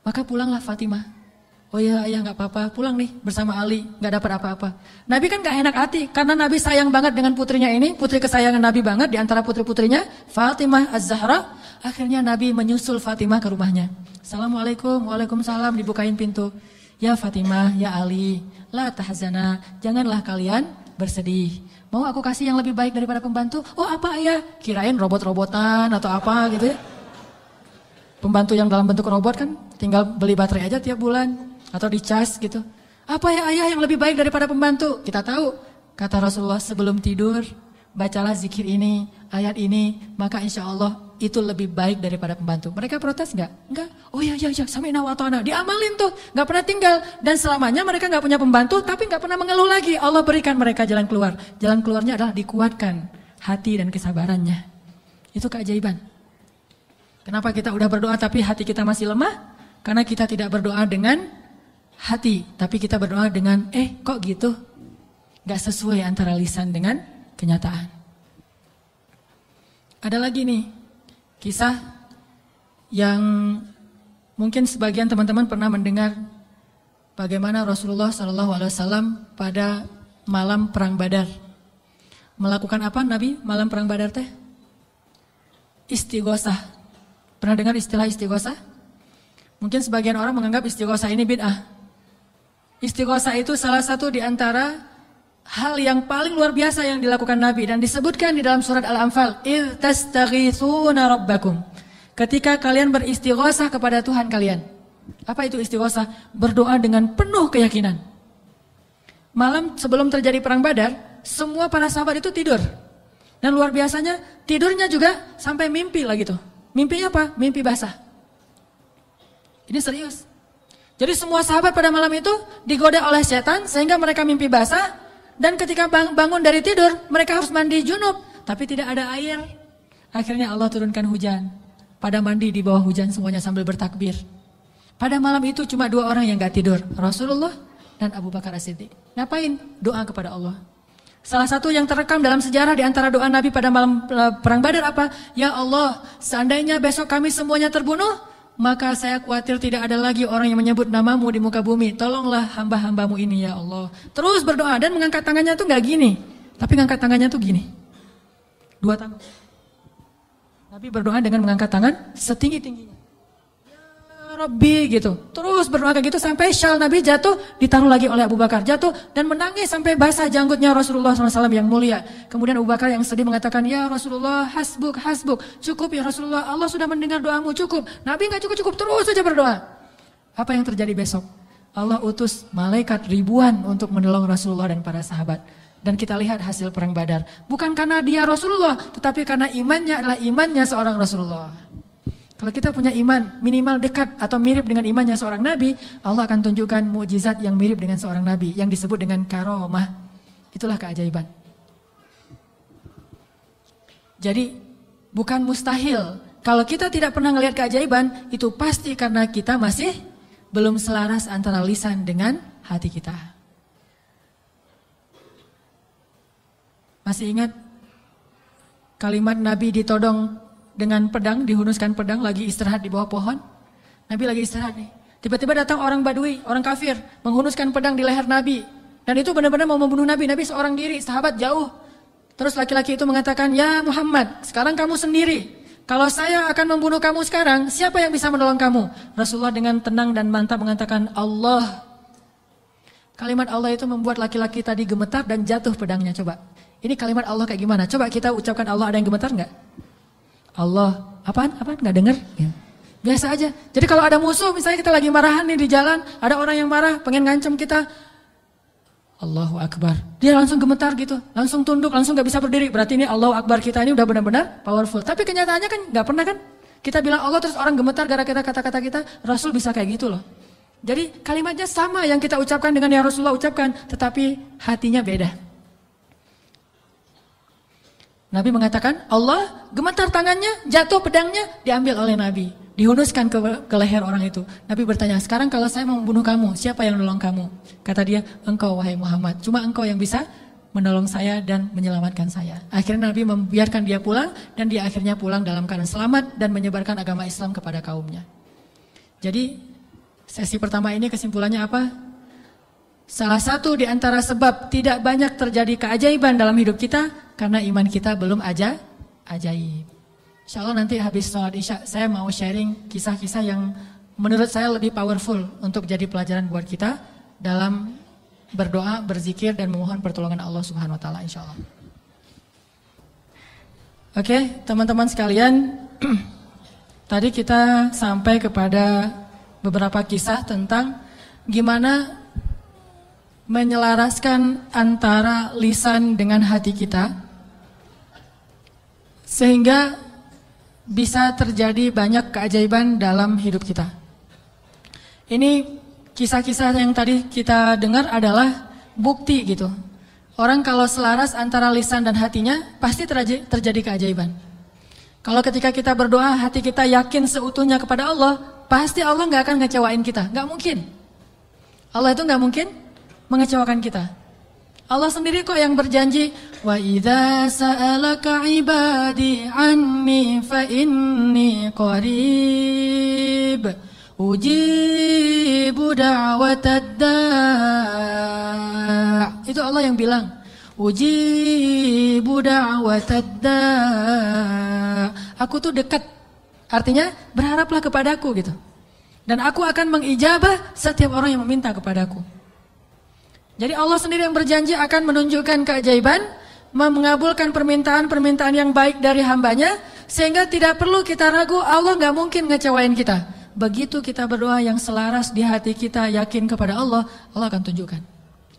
B: Maka pulanglah Fatimah. Oh ya ayah nggak apa-apa, pulang nih bersama Ali, nggak dapat apa-apa. Nabi kan nggak enak hati, karena Nabi sayang banget dengan putrinya ini, putri kesayangan Nabi banget di antara putri-putrinya, Fatimah Az-Zahra. Akhirnya Nabi menyusul Fatimah ke rumahnya. Assalamualaikum, waalaikumsalam, dibukain pintu. Ya Fatimah, ya Ali, la tahzana, janganlah kalian bersedih. Mau aku kasih yang lebih baik daripada pembantu? Oh apa ayah? Kirain robot-robotan atau apa gitu ya. Pembantu yang dalam bentuk robot kan, tinggal beli baterai aja tiap bulan. Atau dicas gitu. Apa ya ayah yang lebih baik daripada pembantu? Kita tahu. Kata Rasulullah sebelum tidur, bacalah zikir ini, ayat ini, maka insya Allah itu lebih baik daripada pembantu. Mereka protes nggak? Enggak. Oh ya, sami'na wa ata'na. Diamalin tuh, nggak pernah tinggal. Dan selamanya mereka nggak punya pembantu, tapi nggak pernah mengeluh lagi. Allah berikan mereka jalan keluar. Jalan keluarnya adalah dikuatkan hati dan kesabarannya. Itu keajaiban. Kenapa kita udah berdoa tapi hati kita masih lemah? Karena kita tidak berdoa dengan hati, tapi kita berdoa dengan kok gitu, gak sesuai antara lisan dengan kenyataan. Ada lagi nih kisah yang mungkin sebagian teman-teman pernah mendengar bagaimana Rasulullah SAW pada malam perang Badar melakukan apa Nabi malam perang Badar teh? Istighosah. Pernah dengar istilah istighosah? Mungkin sebagian orang menganggap istighosah ini bid'ah. Istighosah itu salah satu di antara hal yang paling luar biasa yang dilakukan Nabi dan disebutkan di dalam surat Al-Anfal, "Idz tastaghitsuna rabbakum." Ketika kalian beristighosah kepada Tuhan kalian. Apa itu istighosah? Berdoa dengan penuh keyakinan. Malam sebelum terjadi perang Badar, semua para sahabat itu tidur. Dan luar biasanya tidurnya juga sampai mimpi lagi tuh. Mimpinya apa? Mimpi basah. Ini serius. Jadi semua sahabat pada malam itu digoda oleh setan sehingga mereka mimpi basah. Dan ketika bangun dari tidur, mereka harus mandi junub. Tapi tidak ada air. Akhirnya Allah turunkan hujan. Pada mandi di bawah hujan semuanya sambil bertakbir. Pada malam itu cuma 2 orang yang gak tidur. Rasulullah dan Abu Bakar As-Siddiq. Ngapain? Doa kepada Allah. Salah satu yang terekam dalam sejarah di antara doa Nabi pada malam perang Badar apa? Ya Allah, seandainya besok kami semuanya terbunuh, maka saya khawatir tidak ada lagi orang yang menyebut namamu di muka bumi. Tolonglah hamba-hambamu ini ya Allah. Terus berdoa dan mengangkat tangannya tuh gak gini. Tapi mengangkat tangannya tuh gini. 2 tangan. Nabi berdoa dengan mengangkat tangan setinggi-tingginya. Ya Rabbi gitu. Terus berdoa kayak gitu sampai syal Nabi jatuh, ditaruh lagi oleh Abu Bakar. Jatuh dan menangis sampai basah janggutnya Rasulullah SAW yang mulia. Kemudian Abu Bakar yang sedih mengatakan, ya Rasulullah hasbuk, hasbuk. Cukup ya Rasulullah, Allah sudah mendengar doamu, cukup. Nabi gak cukup-cukup, terus saja berdoa. Apa yang terjadi besok? Allah utus malaikat ribuan untuk menolong Rasulullah dan para sahabat. Dan kita lihat hasil perang Badar. Bukan karena dia Rasulullah, tetapi karena imannya adalah imannya seorang Rasulullah. Kalau kita punya iman minimal dekat atau mirip dengan imannya seorang Nabi, Allah akan tunjukkan mukjizat yang mirip dengan seorang Nabi, yang disebut dengan karomah. Itulah keajaiban. Jadi bukan mustahil. Kalau kita tidak pernah melihat keajaiban, itu pasti karena kita masih belum selaras antara lisan dengan hati kita. Masih ingat kalimat Nabi ditodong dengan pedang, dihunuskan pedang, lagi istirahat di bawah pohon. Nabi lagi istirahat nih. Tiba-tiba datang orang Badui, orang kafir, menghunuskan pedang di leher Nabi. Dan itu benar-benar mau membunuh Nabi. Nabi seorang diri, sahabat jauh. Terus laki-laki itu mengatakan, ya Muhammad, sekarang kamu sendiri. Kalau saya akan membunuh kamu sekarang, siapa yang bisa menolong kamu? Rasulullah dengan tenang dan mantap mengatakan, Allah. Kalimat Allah itu membuat laki-laki tadi gemetar dan jatuh pedangnya, coba. Ini kalimat Allah kayak gimana? Coba kita ucapkan Allah, ada yang gemetar nggak? Allah, apaan? Nggak dengar? Ya. Biasa aja. Jadi kalau ada musuh, misalnya kita lagi marahan nih di jalan, ada orang yang marah, pengen ngancam kita, Allahu Akbar. Dia langsung gemetar gitu, langsung tunduk, langsung nggak bisa berdiri. Berarti ini Allahu Akbar kita ini udah benar-benar powerful. Tapi kenyataannya kan nggak pernah kan? Kita bilang Allah terus orang gemetar gara-gara kata-kata kita. Rasul bisa kayak gitu loh. Jadi kalimatnya sama yang kita ucapkan dengan yang Rasulullah ucapkan, tetapi hatinya beda. Nabi mengatakan, Allah gemetar tangannya, jatuh pedangnya, diambil oleh Nabi. Dihunuskan ke leher orang itu. Nabi bertanya, sekarang kalau saya mau membunuh kamu, siapa yang menolong kamu? Kata dia, engkau wahai Muhammad. Cuma engkau yang bisa menolong saya dan menyelamatkan saya. Akhirnya Nabi membiarkan dia pulang, dan dia akhirnya pulang dalam keadaan selamat dan menyebarkan agama Islam kepada kaumnya. Jadi, sesi pertama ini kesimpulannya apa? Salah satu di antara sebab tidak banyak terjadi keajaiban dalam hidup kita, karena iman kita belum ajaib. Insya Allah nanti habis sholat isya saya mau sharing kisah-kisah yang menurut saya lebih powerful untuk jadi pelajaran buat kita dalam berdoa, berzikir dan memohon pertolongan Allah Subhanahu Wa Taala. Insya Allah. Oke, teman-teman sekalian, tadi kita sampai kepada beberapa kisah tentang gimana menyelaraskan antara lisan dengan hati kita. Sehingga bisa terjadi banyak keajaiban dalam hidup kita. Ini kisah-kisah yang tadi kita dengar adalah bukti gitu. Orang kalau selaras antara lisan dan hatinya pasti terjadi keajaiban. Kalau ketika kita berdoa hati kita yakin seutuhnya kepada Allah, pasti Allah gak akan ngecewain kita. Gak mungkin. Allah itu gak mungkin mengecewakan kita. Allah sendiri kok yang berjanji, wa idza sa'alaka ibadi anni fa inni qarib ujibu da'watad da'. Itu Allah yang bilang, ujibu da'watad da'. Aku tuh dekat. Artinya berharaplah kepadaku gitu. Dan aku akan mengijabah setiap orang yang meminta kepadaku. Jadi Allah sendiri yang berjanji akan menunjukkan keajaiban, mengabulkan permintaan-permintaan yang baik dari hambanya, sehingga tidak perlu kita ragu, Allah gak mungkin ngecewain kita. Begitu kita berdoa yang selaras di hati kita, yakin kepada Allah, Allah akan tunjukkan.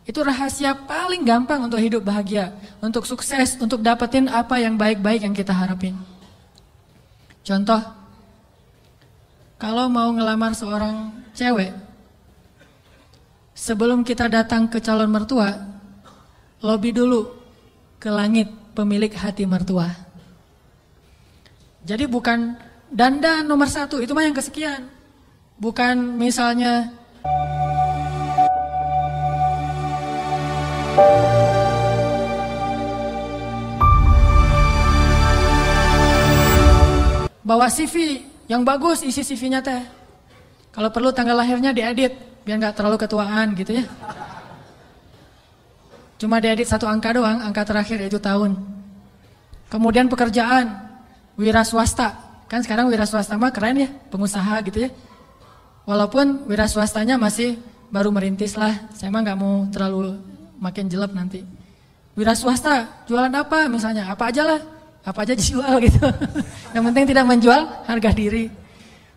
B: Itu rahasia paling gampang untuk hidup bahagia, untuk sukses, untuk dapetin apa yang baik-baik yang kita harapin. Contoh, kalau mau ngelamar seorang cewek, sebelum kita datang ke calon mertua, lobi dulu ke langit pemilik hati mertua. Jadi bukan dandan nomor 1, itu mah yang kesekian. Bukan misalnya bawa CV yang bagus, isi CV-nya teh. Kalau perlu tanggal lahirnya diedit biar nggak terlalu ketuaan gitu ya. Cuma diedit 1 angka doang, angka terakhir yaitu tahun. Kemudian pekerjaan, wira swasta. Kan sekarang wira swasta mah keren ya, pengusaha gitu ya. Walaupun wira swastanya masih baru merintis lah, saya mah nggak mau terlalu makin jelek nanti. Wira swasta, jualan apa misalnya, apa aja lah, apa aja dijual gitu. Yang penting tidak menjual harga diri.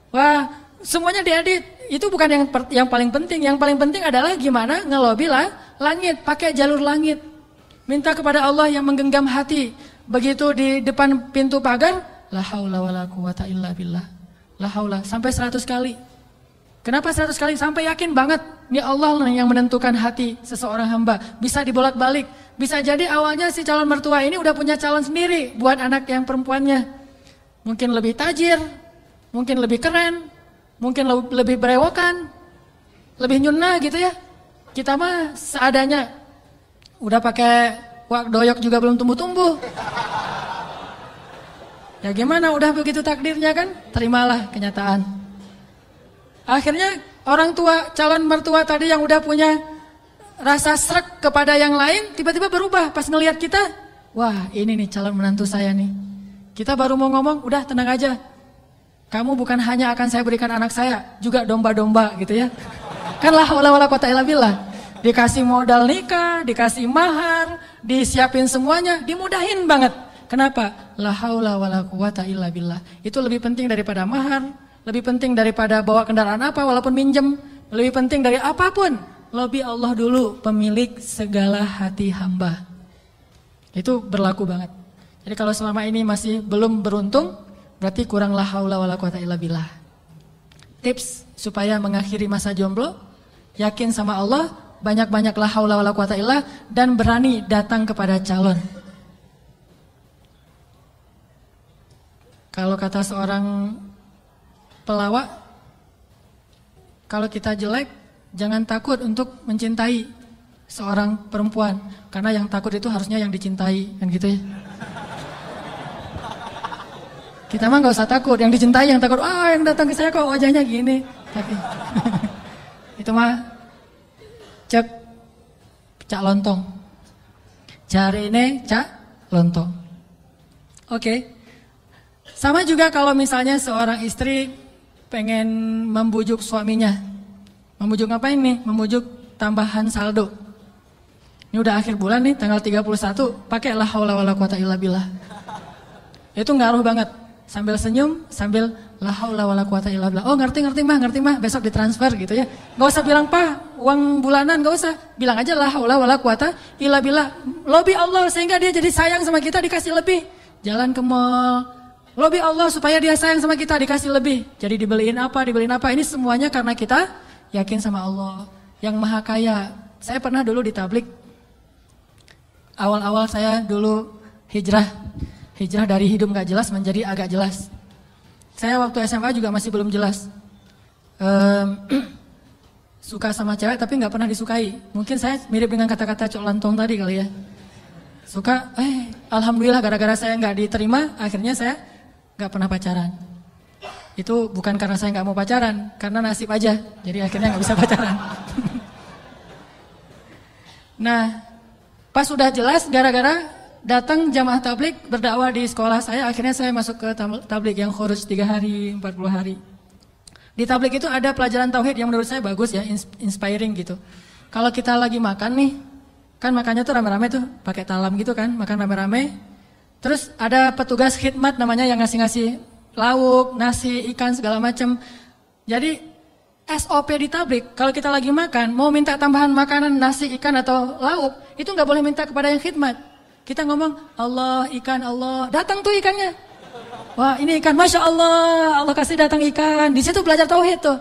B: Wah, semuanya diedit. Itu bukan yang paling penting. Yang paling penting adalah gimana ngelobi lah langit, pakai jalur langit. Minta kepada Allah yang menggenggam hati. Begitu di depan pintu pagar, la haula wala quwata illa billah. La haula sampai 100 kali. Kenapa 100 kali? Sampai yakin banget ini Allah yang menentukan hati seseorang hamba. Bisa dibolak-balik. Bisa jadi awalnya si calon mertua ini udah punya calon sendiri buat anak yang perempuannya. Mungkin lebih tajir, mungkin lebih keren, mungkin lebih berewokan, lebih nyuna gitu ya. Kita mah seadanya. Udah pakai wak doyok juga belum tumbuh-tumbuh. Ya gimana, udah begitu takdirnya kan, terimalah kenyataan. Akhirnya orang tua, calon mertua tadi yang udah punya rasa srek kepada yang lain, tiba-tiba berubah pas ngelihat kita. Wah, ini nih calon menantu saya nih. Kita baru mau ngomong, udah tenang aja. Kamu bukan hanya akan saya berikan anak saya, juga domba-domba gitu ya. Kan la haula wala quwata illa billah. Dikasih modal nikah, dikasih mahar, disiapin semuanya, dimudahin banget. Kenapa? La haula wala quwata illa billah. Itu lebih penting daripada mahar, lebih penting daripada bawa kendaraan apa walaupun minjem, lebih penting dari apapun. Lobi Allah dulu, pemilik segala hati hamba. Itu berlaku banget. Jadi kalau selama ini masih belum beruntung, berarti kurang la haula wala quwata illa billah. Tips supaya mengakhiri masa jomblo, yakin sama Allah, banyak-banyak la haula wala quwata illa, dan berani datang kepada calon. Kalau kata seorang pelawak, kalau kita jelek, jangan takut untuk mencintai seorang perempuan, karena yang takut itu harusnya yang dicintai, kan gitu ya. Kita mah nggak usah takut, yang dicintai yang takut. Yang datang ke saya kok wajahnya gini. Tapi itu mah cek cak lontong. Cari ini cak lontong. Oke. Sama juga kalau misalnya seorang istri pengen membujuk suaminya. Membujuk ngapain nih? Membujuk tambahan saldo. Ini udah akhir bulan nih, tanggal 31, pakai la haula wala quwata illa billah. Itu ngaruh banget. Sambil senyum, sambil la haula wala quwata illa billah. Oh ngerti mah, besok ditransfer gitu ya. Gak usah bilang, "Pak, uang bulanan," gak usah. Bilang aja la haula wala quwata illa billah. Lobi Allah sehingga dia jadi sayang sama kita, dikasih lebih. Jalan ke mall, lobi Allah supaya dia sayang sama kita, dikasih lebih. Jadi dibeliin apa. Ini semuanya karena kita yakin sama Allah yang maha kaya. Saya pernah dulu di tablik. Awal-awal saya dulu hijrah dari hidup gak jelas menjadi agak jelas. Saya waktu SMA juga masih belum jelas. Suka sama cewek tapi gak pernah disukai. Mungkin saya mirip dengan kata-kata Cok Lantong tadi kali ya. Suka, alhamdulillah gara-gara saya gak diterima, akhirnya saya gak pernah pacaran. Itu bukan karena saya gak mau pacaran, karena nasib aja. Jadi akhirnya gak bisa pacaran. Nah, pas sudah jelas gara-gara datang jamaah tablik berdakwah di sekolah saya, akhirnya saya masuk ke tablik yang khuruj 3 hari, 40 hari. Di tablik itu ada pelajaran tauhid yang menurut saya bagus ya, inspiring gitu. Kalau kita lagi makan nih, kan makannya tuh rame-rame tuh, pakai talam gitu kan, makan rame-rame. Terus ada petugas khidmat namanya yang ngasih-ngasih lauk, nasi, ikan segala macam. Jadi SOP di tablik, kalau kita lagi makan, mau minta tambahan makanan, nasi, ikan atau lauk, itu nggak boleh minta kepada yang khidmat. Kita ngomong, Allah, ikan, Allah. Datang tuh ikannya. Wah ini ikan, Masya Allah, Allah kasih datang ikan. Di situ belajar tauhid tuh.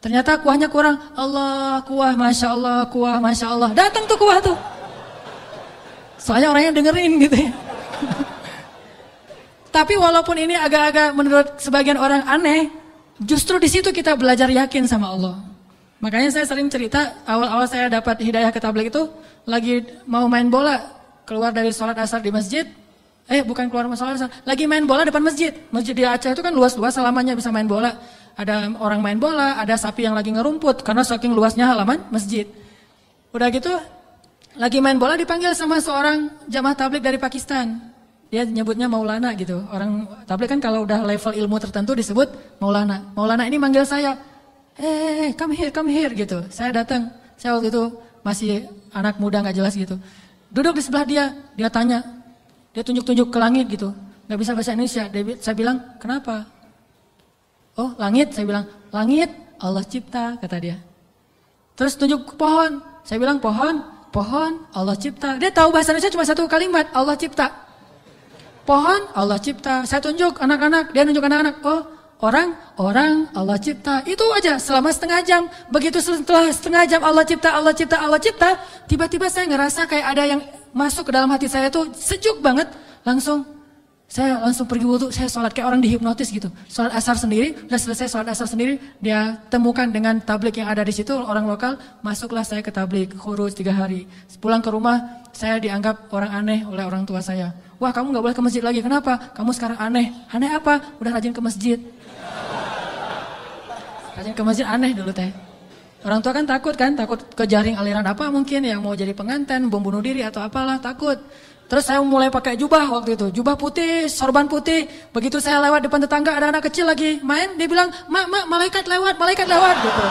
B: Ternyata kuahnya kurang. Allah, kuah, Masya Allah, kuah, Masya Allah. Datang tuh kuah tuh. Soalnya orangnya dengerin gitu ya. Tapi walaupun ini agak-agak menurut sebagian orang aneh, justru di situ kita belajar yakin sama Allah. Makanya saya sering cerita, awal-awal saya dapat hidayah ke tabligh itu, lagi mau main bola, keluar dari sholat asar di masjid, bukan keluar sholat asar, lagi main bola depan masjid. Masjid di Aceh itu kan luas-luas, selamanya bisa main bola. Ada orang main bola, ada sapi yang lagi ngerumput, karena saking luasnya halaman masjid. Udah gitu, lagi main bola dipanggil sama seorang jamaah tabligh dari Pakistan. Dia nyebutnya Maulana gitu. Orang tabligh kan kalau udah level ilmu tertentu disebut Maulana. Maulana ini manggil saya, come here gitu. Saya datang, saya waktu itu masih anak muda gak jelas gitu. Duduk di sebelah dia tanya, dia tunjuk-tunjuk ke langit gitu. Gak bisa bahasa Indonesia, saya bilang, kenapa? Oh langit, saya bilang, langit Allah cipta, kata dia. Terus tunjuk ke pohon, saya bilang pohon Allah cipta. Dia tahu bahasa Indonesia cuma satu kalimat, Allah cipta. Pohon Allah cipta, saya tunjuk anak-anak, dia nunjuk anak-anak, oh orang Allah cipta. Itu aja selama setengah jam. Begitu setelah setengah jam Allah cipta, tiba-tiba saya ngerasa kayak ada yang masuk ke dalam hati saya tuh sejuk banget. Saya langsung pergi wudu, saya sholat kayak orang dihipnotis gitu. Sholat asar sendiri, udah selesai sholat asar sendiri, dia temukan dengan tabligh yang ada di situ, orang lokal, masuklah saya ke tabligh, khuruj 3 hari. Pulang ke rumah, saya dianggap orang aneh oleh orang tua saya. Wah kamu gak boleh ke masjid lagi, kenapa? Kamu sekarang aneh. Aneh apa? Udah rajin ke masjid. Rajin ke masjid aneh dulu teh. Orang tua kan, takut ke jaring aliran apa mungkin, yang mau jadi pengantin, bom bunuh diri atau apalah, takut. Terus saya mulai pakai jubah waktu itu, jubah putih, sorban putih. Begitu saya lewat depan tetangga, ada anak kecil lagi main, dia bilang, mak, malaikat lewat gitu.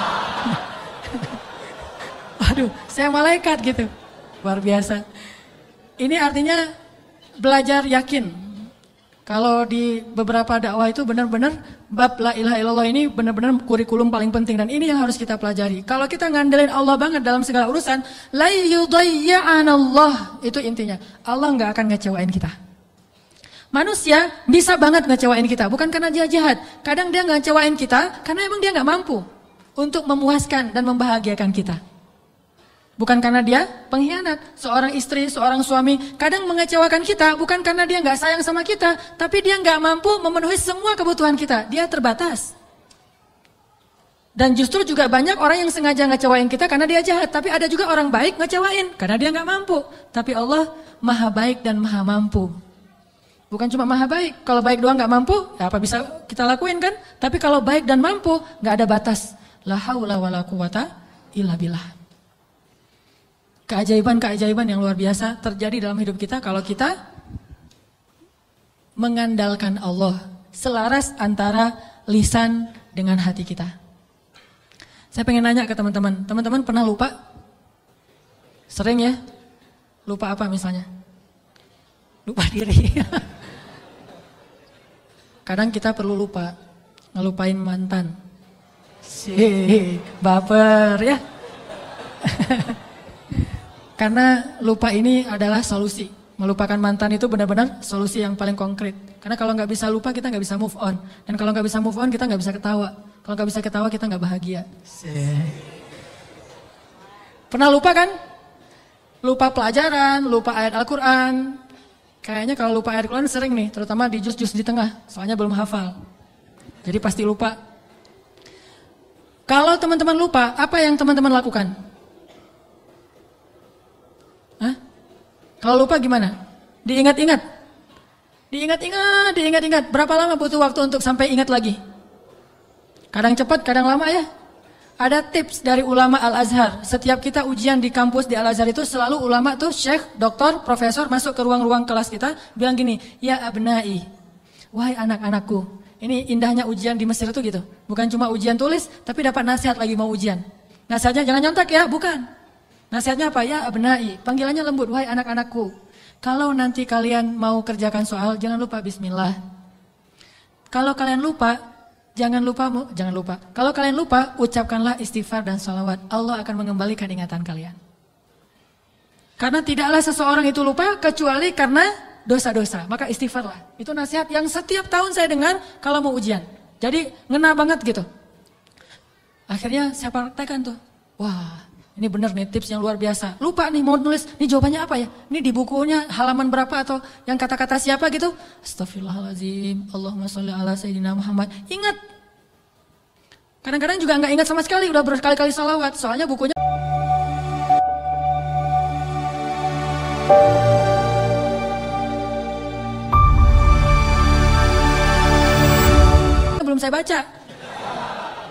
B: Aduh, saya malaikat gitu, luar biasa. Ini artinya belajar yakin. Kalau di beberapa dakwah itu benar-benar bab la ilaha illallah ini benar-benar kurikulum paling penting, dan ini yang harus kita pelajari. Kalau kita ngandelin Allah banget dalam segala urusan, la yudayya'anallah, itu intinya. Allah nggak akan ngecewain kita. Manusia bisa banget ngecewain kita, bukan karena dia jahat. Kadang dia nggak ngecewain kita karena emang dia nggak mampu untuk memuaskan dan membahagiakan kita. Bukan karena dia pengkhianat. Seorang istri, seorang suami kadang mengecewakan kita bukan karena dia nggak sayang sama kita, tapi dia nggak mampu memenuhi semua kebutuhan kita. Dia terbatas. Dan justru juga banyak orang yang sengaja ngecewain kita karena dia jahat, tapi ada juga orang baik ngecewain karena dia nggak mampu. Tapi Allah maha baik dan maha mampu. Bukan cuma maha baik, kalau baik doang nggak mampu, ya apa bisa kita lakuin kan? Tapi kalau baik dan mampu, nggak ada batas. La haula wala quwata illa billah. Keajaiban-keajaiban yang luar biasa terjadi dalam hidup kita kalau kita mengandalkan Allah, selaras antara lisan dengan hati kita. Saya pengen nanya ke teman-teman, teman-teman pernah lupa? Sering ya? Lupa apa misalnya? Lupa diri. Kadang kita perlu lupa, ngelupain mantan. Baper ya. Karena lupa ini adalah solusi. Melupakan mantan itu benar-benar solusi yang paling konkret. Karena kalau nggak bisa lupa, kita nggak bisa move on. Dan kalau nggak bisa move on, kita nggak bisa ketawa. Kalau nggak bisa ketawa, kita nggak bahagia. Pernah lupa kan? Lupa pelajaran, lupa ayat Al-Quran. Kayaknya kalau lupa ayat Al-Quran sering nih, terutama di juz-juz di tengah. Soalnya belum hafal. Jadi pasti lupa. Kalau teman-teman lupa, apa yang teman-teman lakukan? Kalau lupa gimana? Diingat-ingat. Diingat-ingat. Berapa lama butuh waktu untuk sampai ingat lagi? Kadang cepat, kadang lama ya. Ada tips dari ulama Al-Azhar. Setiap kita ujian di kampus di Al-Azhar itu selalu ulama tuh syekh, doktor, profesor masuk ke ruang-ruang kelas kita bilang gini, ya abnai, wahai anak-anakku. Ini indahnya ujian di Mesir itu gitu. Bukan cuma ujian tulis, tapi dapat nasihat lagi mau ujian. Nasihatnya jangan nyontek ya, bukan. Nasihatnya apa? Ya abnai, panggilannya lembut, wahai anak-anakku. Kalau nanti kalian mau kerjakan soal, jangan lupa bismillah. Kalau kalian lupa, jangan lupa. Kalau kalian lupa, ucapkanlah istighfar dan salawat. Allah akan mengembalikan ingatan kalian. Karena tidaklah seseorang itu lupa kecuali karena dosa-dosa, maka istighfarlah. Itu nasihat yang setiap tahun saya dengar kalau mau ujian. Jadi ngena banget gitu. Akhirnya saya praktekkan tuh. Wah, ini benar nih tips yang luar biasa. Lupa nih mau nulis, ini jawabannya apa ya? Ini di bukunya halaman berapa atau yang kata-kata siapa gitu? Astagfirullahaladzim, Allahumma sholli ala Sayyidina Muhammad. Ingat. Kadang-kadang juga nggak ingat sama sekali, udah berkali-kali salawat. Soalnya bukunya belum saya baca.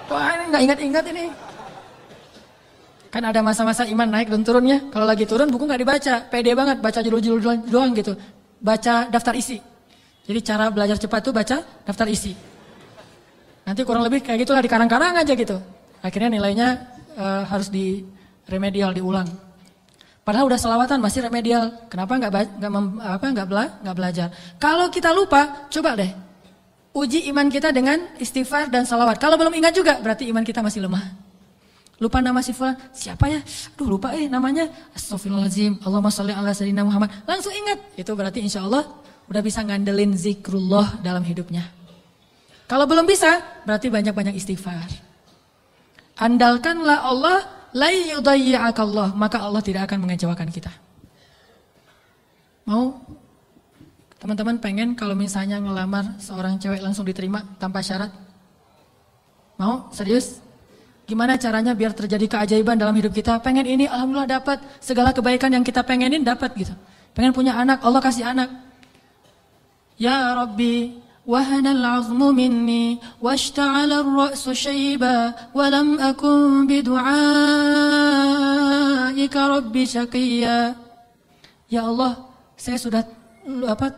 B: Wah, ini nggak ingat-ingat ini. Kan ada masa-masa iman naik dan turunnya. Kalau lagi turun buku nggak dibaca, pede banget baca judul-judul doang gitu. Baca daftar isi. Jadi cara belajar cepat tuh baca daftar isi. Nanti kurang lebih kayak gitulah dikarang-karang aja gitu. Akhirnya nilainya harus di remedial diulang. Padahal udah selawatan masih remedial. Kenapa nggak belajar? Kalau kita lupa, coba deh uji iman kita dengan istighfar dan salawat. Kalau belum ingat juga berarti iman kita masih lemah. Lupa nama si fulan, siapa ya? Aduh lupa namanya. Astagfirullahaladzim, Allahumma sholli ala Sayyidina Muhammad. Langsung ingat, itu berarti insya Allah udah bisa ngandelin zikrullah dalam hidupnya. Kalau belum bisa, berarti banyak-banyak istighfar. Andalkanlah Allah, la yudayyi'akallah, maka Allah tidak akan mengecewakan kita. Mau? Teman-teman pengen kalau misalnya ngelamar seorang cewek langsung diterima tanpa syarat? Mau? Serius? Gimana caranya biar terjadi keajaiban dalam hidup kita? Pengen ini, alhamdulillah dapat. Segala kebaikan yang kita pengenin dapat gitu. Pengen punya anak, Allah kasih anak. Ya Rabbi, wahanal azmu minni, washta'ala ar-ra'su syaiba, walam akun bidu'aika Rabbi syaqiyya. Ya Allah, saya sudah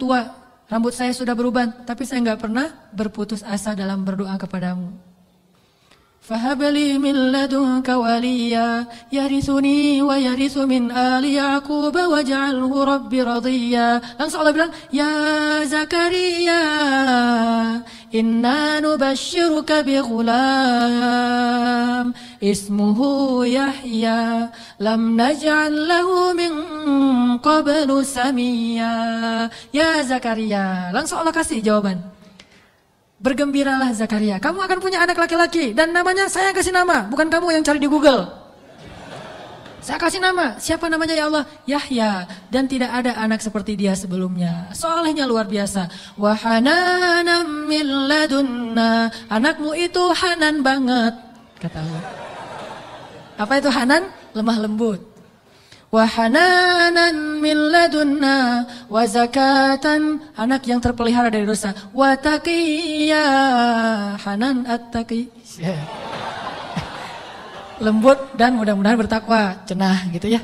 B: tua, rambut saya sudah beruban, tapi saya nggak pernah berputus asa dalam berdoa kepadamu. Fahabli min ladunka waliya, yarithuni wa yarithu min ali Yaqub waj'alhu rabbi radiyya. Langsung Allah bilang, ya Zakaria, inna nubashshiruka bi ghulam ismuhu Yahya, lam naj'al lahu min qablu samiyya. Ya Zakaria, langsung Allah kasih jawaban. Bergembiralah Zakaria, kamu akan punya anak laki-laki dan namanya saya kasih nama, bukan kamu yang cari di Google. Saya kasih nama, siapa namanya ya Allah? Yahya, dan tidak ada anak seperti dia sebelumnya. Solehnya luar biasa. Wa hananan min ladunna, anakmu itu hanan banget, kata Allah. Apa itu hanan? Lemah lembut. Wa hananan min ladunna wa zakatan, anak yang terpelihara dari dosa. Wa taqiyya, hanan at-taqi, lembut dan mudah-mudahan bertakwa, cenah gitu ya.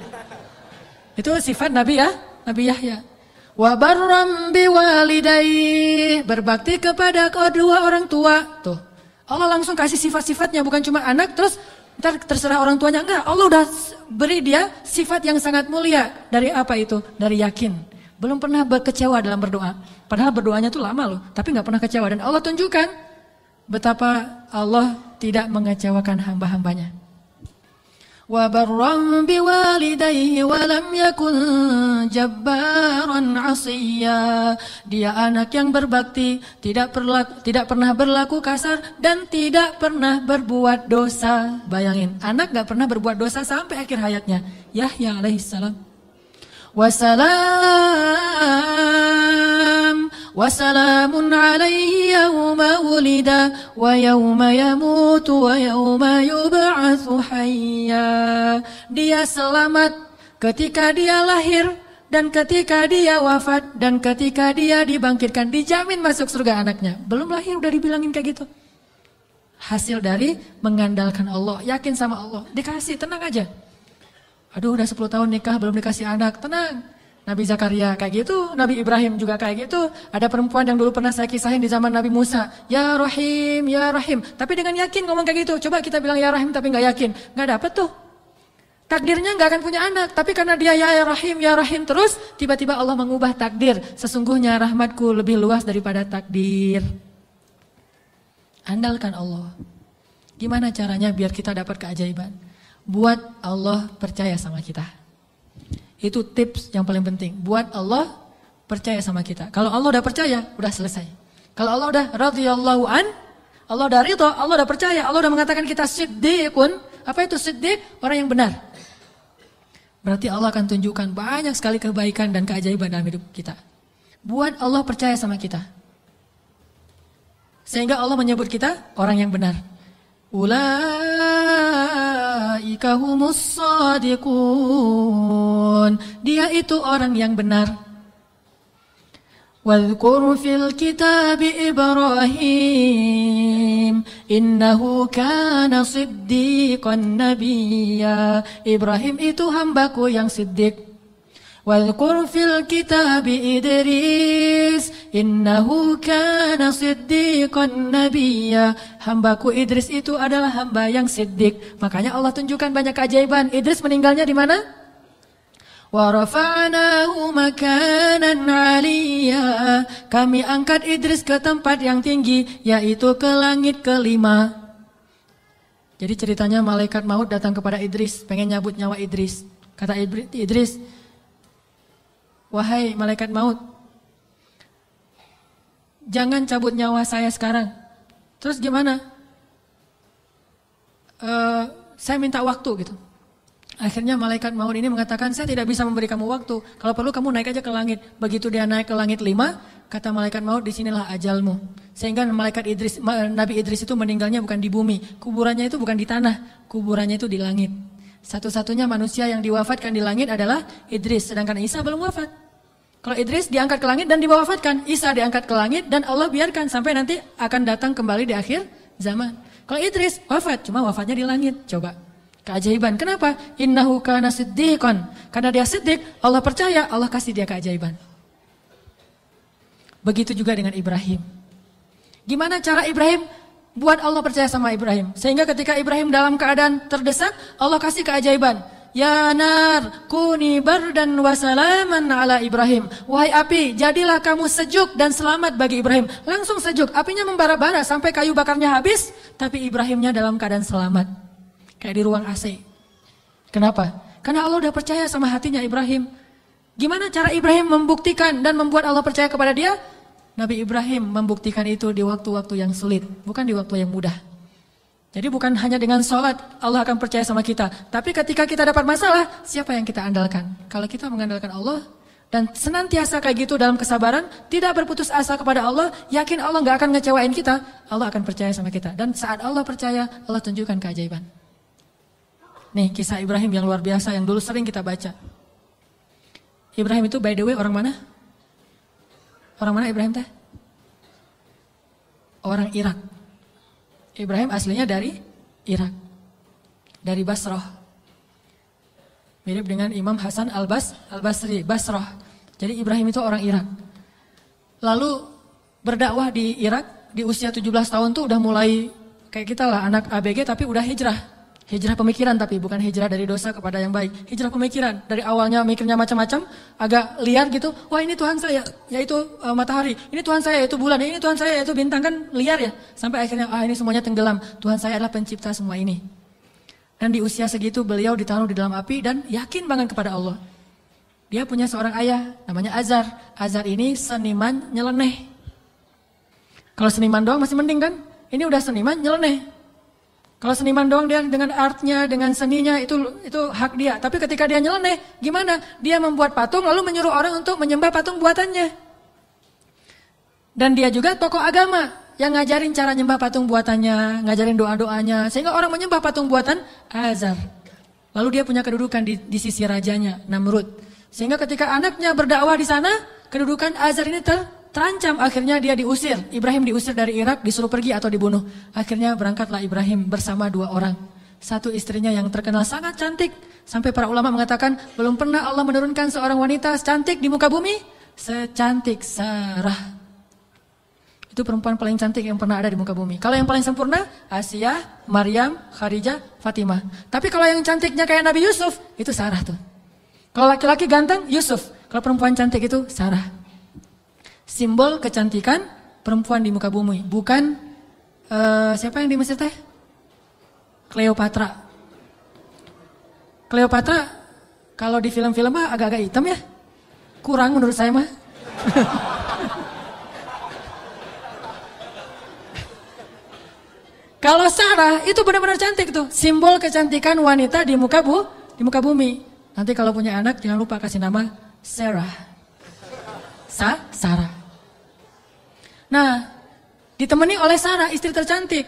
B: Itu sifat Nabi ya, Nabi Yahya. Wa barram biwalidayhi, berbakti kepada kedua orang tua. Tuh, Allah langsung kasih sifat-sifatnya, bukan cuma anak terus ntar terserah orang tuanya, enggak. Allah udah beri dia sifat yang sangat mulia. Dari apa itu? Dari yakin. Belum pernah kecewa dalam berdoa. Padahal berdoanya tuh lama loh, tapi gak pernah kecewa. Dan Allah tunjukkan betapa Allah tidak mengecewakan hamba-hambanya. Wa barram biwalidayhi wa lam yakun jabbaran 'asiyya. Dia anak yang berbakti, tidak pernah berlaku kasar dan tidak pernah berbuat dosa. Bayangin, anak gak pernah berbuat dosa sampai akhir hayatnya. Yahya alaihissalam. Wassalamun alaihi yawma wulida wa yawma yamutu wa yawma yub'atsu hayya. Dia selamat ketika dia lahir dan ketika dia wafat dan ketika dia dibangkitkan. Dijamin masuk surga anaknya. Belum lahir udah dibilangin kayak gitu. Hasil dari mengandalkan Allah, yakin sama Allah. Dikasih, tenang aja. Aduh udah 10 tahun nikah belum dikasih anak, tenang. Nabi Zakaria kayak gitu, Nabi Ibrahim juga kayak gitu. Ada perempuan yang dulu pernah saya kisahin di zaman Nabi Musa. Ya Rahim, ya Rahim. Tapi dengan yakin ngomong kayak gitu. Coba kita bilang ya Rahim tapi gak yakin. Gak dapet tuh. Takdirnya gak akan punya anak. Tapi karena dia ya Rahim terus. Tiba-tiba Allah mengubah takdir. Sesungguhnya rahmatku lebih luas daripada takdir. Andalkan Allah. Gimana caranya biar kita dapat keajaiban? Buat Allah percaya sama kita. Itu tips yang paling penting. Buat Allah percaya sama kita. Kalau Allah udah percaya, udah selesai. Kalau Allah udah radhiyallahu an, Allah udah ridho, Allah udah percaya, Allah udah mengatakan kita siddiqun. Apa itu siddiq? Orang yang benar. Berarti Allah akan tunjukkan banyak sekali kebaikan dan keajaiban dalam hidup kita. Buat Allah percaya sama kita. Sehingga Allah menyebut kita orang yang benar. Ulaika humus shadiqun. Dia itu orang yang benar. Wadhkur fil kitab Ibrahim innahu kana siddiqan nabiyya. Ibrahim itu hambaku yang siddiq. Wadhkur fil kitab Idris innahu kana siddiqan nabiyya. Hambaku Idris itu adalah hamba yang siddiq. Makanya Allah tunjukkan banyak keajaiban. Idris meninggalnya di mana? Wa rafa'nahu makanan 'aliyya. Kami angkat Idris ke tempat yang tinggi, yaitu ke langit kelima. Jadi ceritanya malaikat maut datang kepada Idris, pengen nyabut nyawa Idris. Kata Idris, wahai malaikat maut, jangan cabut nyawa saya sekarang. Terus gimana? Saya minta waktu gitu. Akhirnya malaikat maut ini mengatakan, saya tidak bisa memberi kamu waktu. Kalau perlu kamu naik aja ke langit. Begitu dia naik ke langit 5, kata malaikat maut, disinilah ajalmu. Sehingga Nabi Idris itu meninggalnya bukan di bumi. Kuburannya itu bukan di tanah, kuburannya itu di langit. Satu-satunya manusia yang diwafatkan di langit adalah Idris. Sedangkan Isa belum wafat. Kalau Idris diangkat ke langit dan diwafatkan, Isa diangkat ke langit dan Allah biarkan sampai nanti akan datang kembali di akhir zaman. Kalau Idris wafat, cuma wafatnya di langit. Coba. Keajaiban. Kenapa? Innahu kana siddiqan. Karena dia siddiq, Allah percaya, Allah kasih dia keajaiban. Begitu juga dengan Ibrahim. Gimana cara Ibrahim buat Allah percaya sama Ibrahim? Sehingga ketika Ibrahim dalam keadaan terdesak, Allah kasih keajaiban. Ya nar, kuni bardan wa salaman ala Ibrahim. Wahai api, jadilah kamu sejuk dan selamat bagi Ibrahim. Langsung sejuk, apinya membara-bara sampai kayu bakarnya habis, tapi Ibrahimnya dalam keadaan selamat. Kayak di ruang AC. Kenapa? Karena Allah udah percaya sama hatinya Ibrahim. Gimana cara Ibrahim membuktikan dan membuat Allah percaya kepada dia? Nabi Ibrahim membuktikan itu di waktu-waktu yang sulit, bukan di waktu yang mudah. Jadi bukan hanya dengan sholat Allah akan percaya sama kita. Tapi ketika kita dapat masalah, siapa yang kita andalkan? Kalau kita mengandalkan Allah dan senantiasa kayak gitu dalam kesabaran, tidak berputus asa kepada Allah, yakin Allah gak akan ngecewain kita, Allah akan percaya sama kita. Dan saat Allah percaya, Allah tunjukkan keajaiban. Nih kisah Ibrahim yang luar biasa yang dulu sering kita baca. Ibrahim itu by the way orang mana? Orang mana Ibrahim teh? Orang Irak. Ibrahim aslinya dari Irak. Dari Basrah. Mirip dengan Imam Hasan Al-Basri, Basrah. Jadi Ibrahim itu orang Irak. Lalu berdakwah di Irak di usia 17 tahun tuh udah mulai kayak kita lah anak ABG tapi udah hijrah. Hijrah pemikiran tapi bukan hijrah dari dosa kepada yang baik. Hijrah pemikiran. Dari awalnya mikirnya macam-macam, agak liar gitu. Wah ini Tuhan saya, yaitu matahari. Ini Tuhan saya, yaitu bulan. Ini Tuhan saya, yaitu bintang, kan liar ya. Sampai akhirnya ini semuanya tenggelam. Tuhan saya adalah pencipta semua ini. Dan di usia segitu beliau ditaruh di dalam api dan yakin banget kepada Allah. Dia punya seorang ayah namanya Azar. Azar ini seniman nyeleneh. Kalau seniman doang masih mending kan? Ini udah seniman nyeleneh. Kalau seniman doang dia dengan artnya, dengan seninya itu hak dia. Tapi ketika dia nyeleneh, gimana? Dia membuat patung lalu menyuruh orang untuk menyembah patung buatannya. Dan dia juga tokoh agama yang ngajarin cara nyembah patung buatannya, ngajarin doa-doanya. Sehingga orang menyembah patung buatan Azar. Lalu dia punya kedudukan di sisi rajanya, Namrud. Sehingga ketika anaknya berdakwah di sana, kedudukan Azar ini terancam, akhirnya dia diusir. Ibrahim diusir dari Irak, disuruh pergi atau dibunuh. Akhirnya berangkatlah Ibrahim bersama 2 orang. Satu istrinya yang terkenal sangat cantik. Sampai para ulama mengatakan, belum pernah Allah menurunkan seorang wanita cantik di muka bumi secantik Sarah. Itu perempuan paling cantik yang pernah ada di muka bumi. Kalau yang paling sempurna, Asia, Maryam, Khadijah, Fatimah. Tapi kalau yang cantiknya kayak Nabi Yusuf, itu Sarah tuh. Kalau laki-laki ganteng, Yusuf. Kalau perempuan cantik itu Sarah. Simbol kecantikan perempuan di muka bumi. Bukan siapa yang di Mesir teh? Cleopatra. Cleopatra kalau di film-film mah agak-agak hitam ya. Kurang menurut saya mah. Kalau Sarah itu benar-benar cantik tuh, simbol kecantikan wanita di muka bumi. Nanti kalau punya anak jangan lupa kasih nama Sarah. Sarah. Nah, ditemani oleh Sarah, istri tercantik.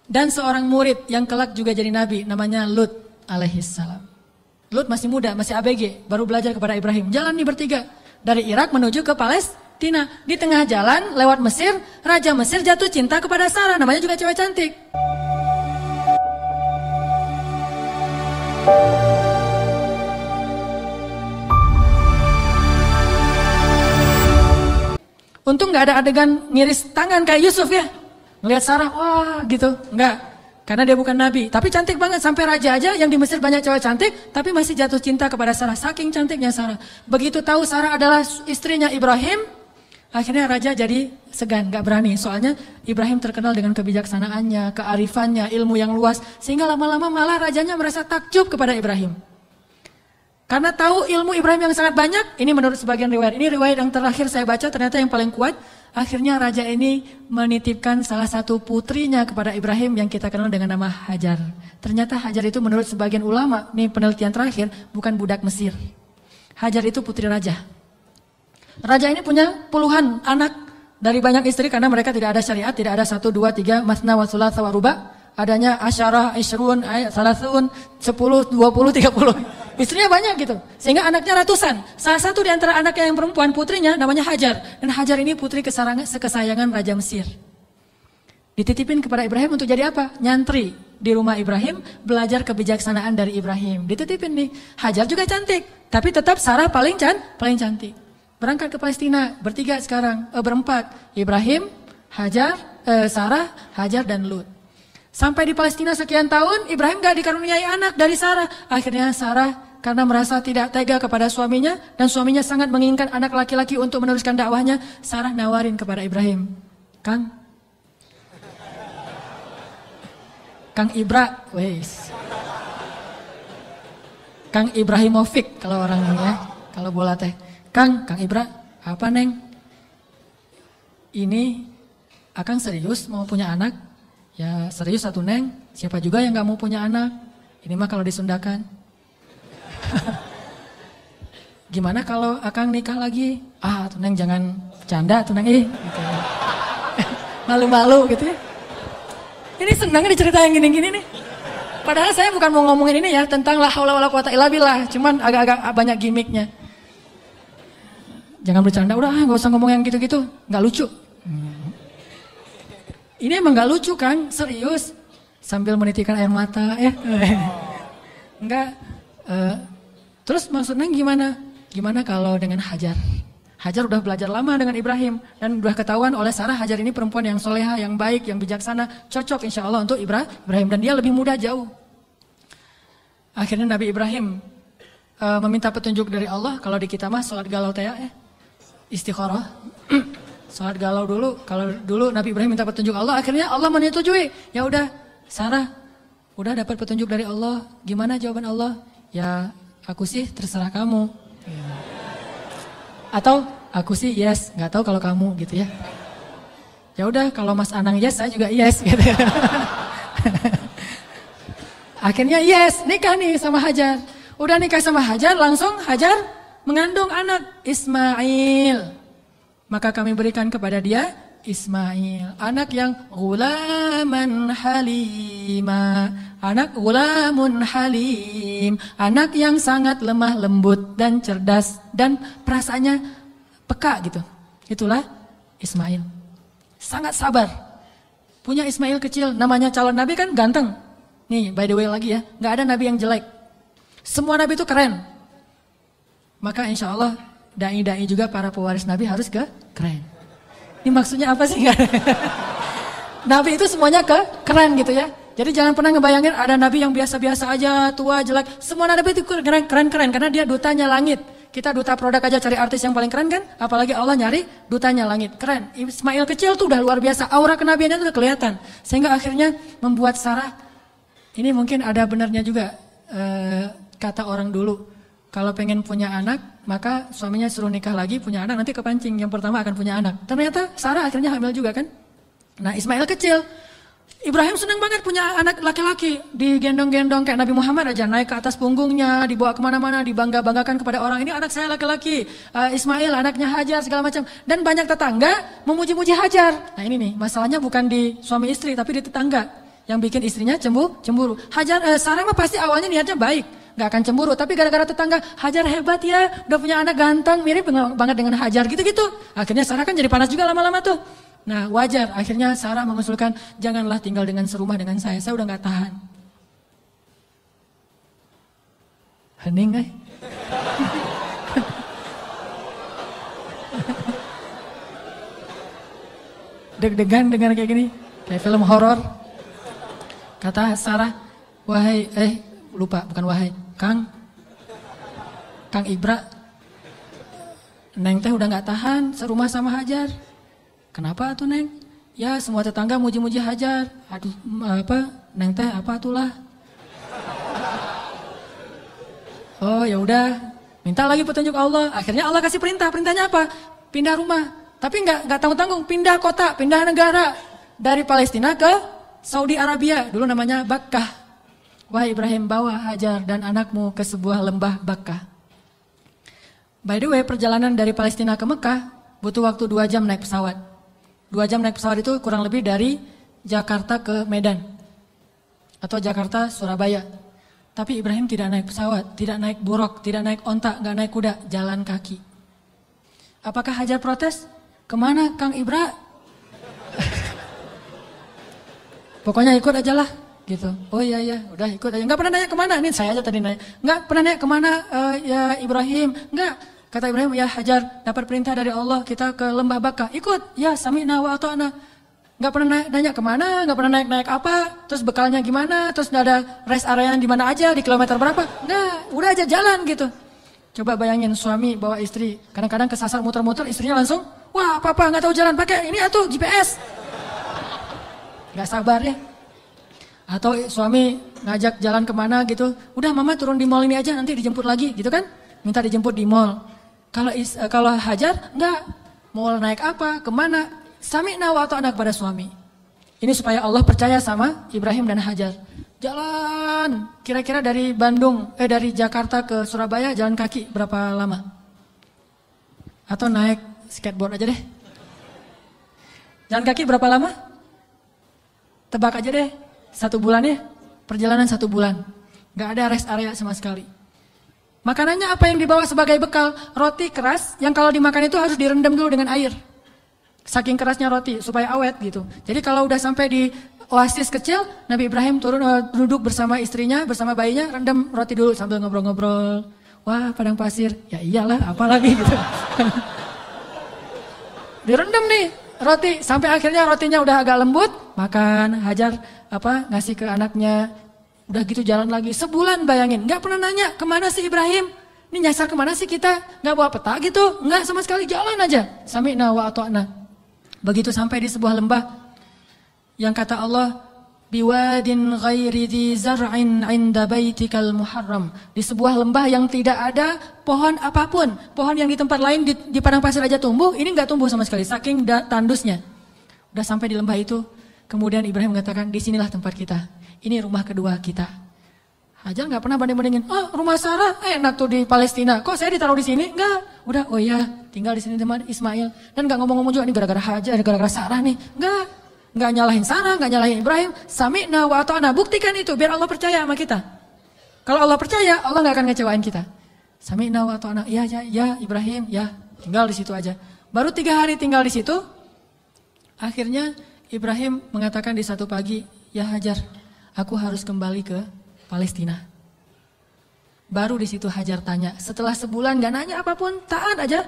B: Dan seorang murid yang kelak juga jadi nabi, namanya Lut alaihissalam. Lut masih muda, masih ABG, baru belajar kepada Ibrahim. Jalan nih bertiga, dari Irak menuju ke Palestina. Di tengah jalan, lewat Mesir, Raja Mesir jatuh cinta kepada Sarah, namanya juga cewek cantik. Untung gak ada adegan ngiris tangan kayak Yusuf ya. Ngelihat Sarah, wah gitu. Enggak, karena dia bukan nabi. Tapi cantik banget, sampai raja aja yang di Mesir banyak cewek cantik, tapi masih jatuh cinta kepada Sarah. Saking cantiknya Sarah. Begitu tahu Sarah adalah istrinya Ibrahim, akhirnya raja jadi segan, gak berani. Soalnya Ibrahim terkenal dengan kebijaksanaannya, kearifannya, ilmu yang luas. Sehingga lama-lama malah rajanya merasa takjub kepada Ibrahim. Karena tahu ilmu Ibrahim yang sangat banyak, ini menurut sebagian riwayat. Ini riwayat yang terakhir saya baca, ternyata yang paling kuat. Akhirnya raja ini menitipkan salah satu putrinya kepada Ibrahim yang kita kenal dengan nama Hajar. Ternyata Hajar itu menurut sebagian ulama, ini penelitian terakhir, bukan budak Mesir. Hajar itu putri raja. Raja ini punya puluhan anak dari banyak istri karena mereka tidak ada syariat, tidak ada 1, 2, 3, masna wa thulatha wa ruba. Adanya asyarah, isyrun, salasun, 10, 20, 30. Istrinya banyak gitu, sehingga anaknya ratusan. Salah satu di antara anaknya yang perempuan, putrinya namanya Hajar. Dan Hajar ini putri kesayangan Raja Mesir. Dititipin kepada Ibrahim untuk jadi apa? Nyantri di rumah Ibrahim, belajar kebijaksanaan dari Ibrahim. Dititipin nih, Hajar juga cantik, tapi tetap Sarah paling cantik. Berangkat ke Palestina, bertiga sekarang, berempat. Ibrahim, Hajar, Sarah, Hajar dan Lut. Sampai di Palestina sekian tahun, Ibrahim gak dikaruniai anak dari Sarah. Akhirnya Sarah karena merasa tidak tega kepada suaminya, dan suaminya sangat menginginkan anak laki-laki untuk meneruskan dakwahnya, Sarah nawarin kepada Ibrahim, Kang Ibra, wes. Kang Ibrahimovic kalau orang ini ya, kalau bola teh. Kang Ibra, apa neng? Ini Akang serius mau punya anak? Ya serius satu neng, siapa juga yang gak mau punya anak? Ini mah kalau disundakan. Gimana kalau Akang nikah lagi? Tuh neng jangan bercanda tuh neng, gitu. Malu-malu gitu ya. Ini senang dicerita yang gini-gini nih. Padahal saya bukan mau ngomongin ini ya, tentang la haula wala quwata illa billah, cuman agak-agak banyak gimmicknya. Jangan bercanda, udah gak usah ngomong yang gitu-gitu, gak lucu. Ini emang gak lucu kan, serius. Sambil menitikkan air mata ya. Enggak. Terus maksudnya gimana? Gimana kalau dengan Hajar? Hajar udah belajar lama dengan Ibrahim. Dan udah ketahuan oleh Sarah, Hajar ini perempuan yang soleha, yang baik, yang bijaksana. Cocok insya Allah untuk Ibrahim. Dan dia lebih muda jauh. Akhirnya Nabi Ibrahim meminta petunjuk dari Allah. Kalau di kita mah sholat galau teh ya. Istikharah. Sholat galau dulu, kalau dulu Nabi Ibrahim minta petunjuk Allah, akhirnya Allah menyetujui. Ya udah, Sarah, udah dapat petunjuk dari Allah. Gimana jawaban Allah? Ya, aku sih terserah kamu. Atau aku sih yes, nggak tahu kalau kamu gitu ya. Ya udah, kalau Mas Anang yes, saya juga yes gitu. Akhirnya yes, nikah nih sama Hajar. Udah nikah sama Hajar, langsung Hajar mengandung anak Ismail. Maka kami berikan kepada dia Ismail, anak yang ghulaman halima, anak ghulamun halim, anak yang sangat lemah lembut dan cerdas dan perasaannya peka gitu. Itulah Ismail. Sangat sabar. Punya Ismail kecil, namanya calon nabi kan ganteng. Nih by the way lagi ya, gak ada nabi yang jelek. Semua nabi itu keren. Maka insya Allah dai-dai juga para pewaris Nabi harus keren. Ini maksudnya apa sih? Nabi itu semuanya keren gitu ya. Jadi jangan pernah ngebayangin ada Nabi yang biasa-biasa aja, tua, jelek. Semua Nabi itu keren karena dia dutanya langit. Kita duta produk aja cari artis yang paling keren kan? Apalagi Allah nyari dutanya langit. Keren. Ismail kecil tuh udah luar biasa. Aura kenabiannya tuh udah kelihatan. Sehingga akhirnya membuat Sarah, ini mungkin ada benarnya juga kata orang dulu. kalau pengen punya anak, maka suaminya suruh nikah lagi, punya anak, nanti kepancing yang pertama akan punya anak. Ternyata Sarah akhirnya hamil juga kan. Nah Ismail kecil, Ibrahim senang banget punya anak laki-laki, digendong-gendong kayak Nabi Muhammad aja, naik ke atas punggungnya, dibawa kemana-mana, dibangga-banggakan kepada orang, ini anak saya laki-laki, Ismail anaknya Hajar segala macam. Dan banyak tetangga memuji-muji Hajar. Nah ini nih, masalahnya bukan di suami istri, tapi di tetangga, yang bikin istrinya cemburu. Sarah mah pasti awalnya niatnya baik, gak akan cemburu, tapi gara-gara tetangga, Hajar hebat ya, udah punya anak ganteng, mirip banget dengan Hajar, gitu-gitu. Akhirnya Sarah kan jadi panas juga lama-lama tuh. Nah wajar, akhirnya Sarah mengusulkan, janganlah tinggal dengan serumah dengan saya udah gak tahan. Hening deg-degan dengan kayak gini, kayak film horor. Kata Sarah, wahai, bukan wahai, Kang Ibra, Neng teh udah gak tahan serumah sama Hajar. Kenapa tuh Neng? Ya semua tetangga muji-muji Hajar. Aduh Neng teh apa itulah. Oh ya udah, minta lagi petunjuk Allah. Akhirnya Allah kasih perintahnya apa? Pindah rumah. Tapi nggak tanggung-tanggung, pindah kota, pindah negara dari Palestina ke Saudi Arabia. Dulu namanya Bakkah. Wahai Ibrahim, bawa Hajar dan anakmu ke sebuah lembah Bakkah. By the way, perjalanan dari Palestina ke Mekah butuh waktu 2 jam naik pesawat. 2 jam naik pesawat itu kurang lebih dari Jakarta ke Medan atau Jakarta Surabaya. Tapi Ibrahim tidak naik pesawat, tidak naik buruk, tidak naik onta, gak naik kuda, jalan kaki. Apakah Hajar protes? Kemana Kang Ibra? Pokoknya ikut aja lah gitu. Oh iya, udah ikut aja. Gak pernah nanya kemana, ini saya aja tadi nanya. Gak pernah nanya kemana ya Ibrahim, enggak. Kata Ibrahim, ya Hajar, dapat perintah dari Allah, kita ke lembah Bakkah. Ikut, ya sami'na wa ata'na. Gak pernah nanya kemana, gak pernah naik apa, terus bekalnya gimana, terus gak ada rest area di mana aja, di kilometer berapa. Enggak, udah aja jalan gitu. Coba bayangin suami bawa istri, kadang-kadang kesasar muter-muter, istrinya langsung, wah papa gak tahu jalan, pakai ini atuh GPS. Gak sabar ya. Atau suami ngajak jalan kemana gitu, udah mama turun di mall ini aja, nanti dijemput lagi gitu kan. Minta dijemput di mall. Kalau Hajar, enggak. Mau naik apa, kemana, sami'na wa ata'na kepada suami. Ini supaya Allah percaya sama Ibrahim dan Hajar. Jalan, kira-kira dari dari Jakarta ke Surabaya jalan kaki berapa lama? Atau naik skateboard aja deh. Jalan kaki berapa lama? Tebak aja deh, 1 bulan ya. Perjalanan 1 bulan. Gak ada rest area sama sekali. Makanannya apa yang dibawa sebagai bekal? Roti keras yang kalau dimakan itu harus direndam dulu dengan air. Saking kerasnya roti supaya awet gitu. Jadi kalau udah sampai di oasis kecil, Nabi Ibrahim duduk bersama istrinya, bersama bayinya, rendam roti dulu sambil ngobrol-ngobrol. Wah padang pasir, ya iyalah apalagi gitu. Direndam nih roti sampai akhirnya rotinya udah agak lembut, makan. Hajar ngasih ke anaknya. Udah gitu jalan lagi, sebulan bayangin, gak pernah nanya kemana sih Ibrahim, ini nyasar kemana sih kita, gak bawa peta gitu, gak sama sekali, jalan aja, sami'na wa ata'na. Begitu sampai di sebuah lembah, yang kata Allah, biwadin ghairi dhi zar'in 'inda baitikal muharram, di sebuah lembah yang tidak ada pohon apapun, pohon yang di tempat lain di padang pasir aja tumbuh, ini gak tumbuh sama sekali, saking tandusnya. Udah sampai di lembah itu, kemudian Ibrahim mengatakan, disinilah tempat kita. Ini rumah kedua kita. Hajar nggak pernah banding-bandingin. Oh rumah Sarah enak tuh di Palestina. Kok saya ditaruh di sini? Enggak. Udah oh iya tinggal di sini teman Ismail. Dan nggak ngomong-ngomong juga ini gara-gara Hajar, gara-gara Sarah nih. Nggak nyalahin Sarah, nggak nyalahin Ibrahim. Sami'na wa ata'na. Buktikan itu biar Allah percaya sama kita. Kalau Allah percaya, Allah nggak akan ngecewain kita. Sami'na wa ata'na. Ya Ibrahim ya. Tinggal di situ aja. Baru 3 hari tinggal di situ. Akhirnya Ibrahim mengatakan di satu pagi, ya Hajar, aku harus kembali ke Palestina. Baru di situ Hajar tanya, setelah sebulan gak nanya apapun, taat aja.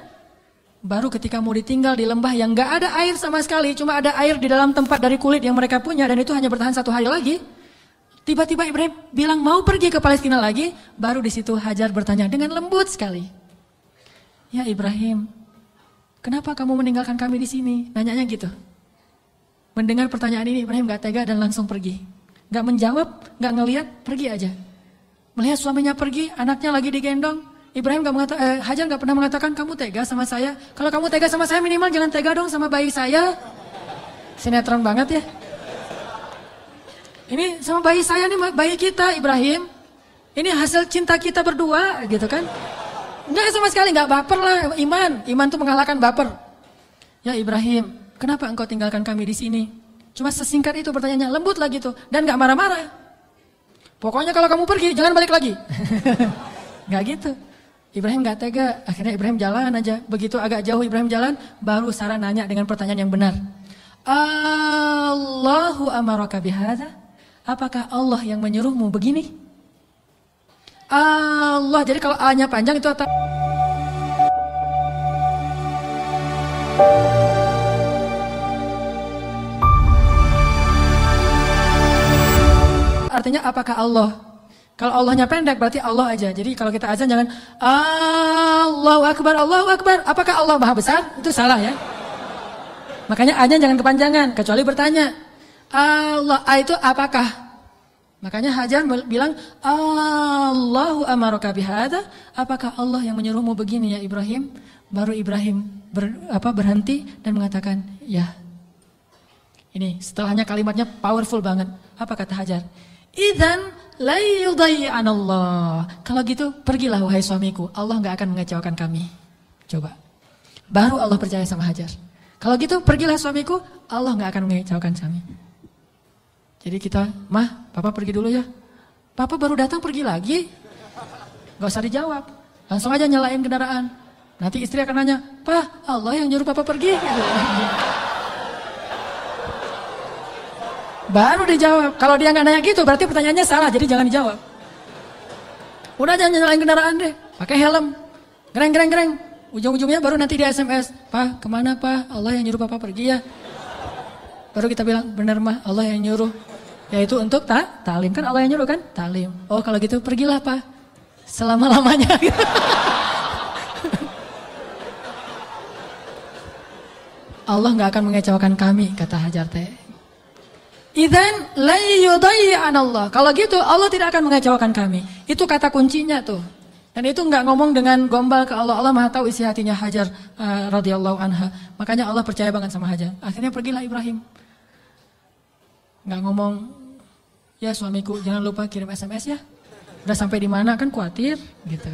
B: Baru ketika mau ditinggal di lembah yang gak ada air sama sekali, cuma ada air di dalam tempat dari kulit yang mereka punya dan itu hanya bertahan 1 hari lagi. Tiba-tiba Ibrahim bilang mau pergi ke Palestina lagi, baru di situ Hajar bertanya dengan lembut sekali. Ya Ibrahim, kenapa kamu meninggalkan kami di sini? Nanyanya gitu. Mendengar pertanyaan ini Ibrahim gak tega dan langsung pergi. Gak menjawab, gak ngelihat, pergi aja. Melihat suaminya pergi, anaknya lagi digendong. Ibrahim Hajar nggak pernah mengatakan kamu tega sama saya. Kalau kamu tega sama saya minimal jangan tega dong sama bayi saya. Sinetron banget ya. Ini sama bayi saya nih, bayi kita Ibrahim. Ini hasil cinta kita berdua gitu kan. Enggak sama sekali, enggak baper lah. Iman tuh mengalahkan baper. Ya Ibrahim, kenapa engkau tinggalkan kami di sini? Cuma sesingkat itu pertanyaannya, lembut lah gitu. Dan enggak marah-marah. Pokoknya kalau kamu pergi, jangan balik lagi. Enggak gitu. Ibrahim enggak tega, akhirnya Ibrahim jalan aja. Begitu agak jauh Ibrahim jalan, baru Sarah nanya dengan pertanyaan yang benar. Allahu amaraka bihadza? Apakah Allah yang menyuruhmu begini? Allah, jadi kalau A-nya panjang itu artinya apakah Allah? Kalau Allahnya pendek berarti Allah aja. Jadi kalau kita azan jangan Allahu Akbar, Allahu Akbar. Apakah Allah Maha Besar? Itu salah ya. Makanya A-nya jangan kepanjangan, kecuali bertanya. Allah, A itu apakah? Makanya Hajar bilang, Allahu amaraka bihadza, apakah Allah yang menyuruhmu begini ya Ibrahim? Baru Ibrahim berhenti dan mengatakan, ya. Ini setelahnya kalimatnya powerful banget. Apa kata Hajar? Idzan la yudayyi'anallah. Kalau gitu pergilah wahai suamiku, Allah enggak akan mengecewakan kami. Coba. Baru Allah percaya sama Hajar. Kalau gitu pergilah suamiku, Allah enggak akan mengecewakan kami. Jadi kita, Mah, Papa pergi dulu ya. Papa baru datang pergi lagi. Gak usah dijawab. Langsung aja nyalain kendaraan. Nanti istri akan nanya, Pak, Allah yang nyuruh Papa pergi. Baru dijawab. Kalau dia gak nanya gitu, berarti pertanyaannya salah. Jadi jangan dijawab. Udah jangan nyalain kendaraan deh. Pakai helm. Gereng. Ujung-ujungnya baru nanti di SMS. Pak, kemana Pak? Allah yang nyuruh Papa pergi ya. Baru kita bilang, benar Mah, Allah yang nyuruh. Yaitu untuk talim. Kan Allah yang nyuruh kan? Talim. Oh kalau gitu pergilah Pak. Selama-lamanya. Allah gak akan mengecewakan kami, kata Hajar teh. Idzan la yudayyi'anallah. Kalau gitu Allah tidak akan mengecewakan kami. Itu kata kuncinya tuh. Dan itu gak ngomong dengan gombal ke Allah. Allah Maha tahu isi hatinya Hajar radhiyallahu anha. Makanya Allah percaya banget sama Hajar. Akhirnya pergilah Ibrahim. Nggak ngomong, ya suamiku jangan lupa kirim SMS ya. Udah sampai di mana kan khawatir gitu.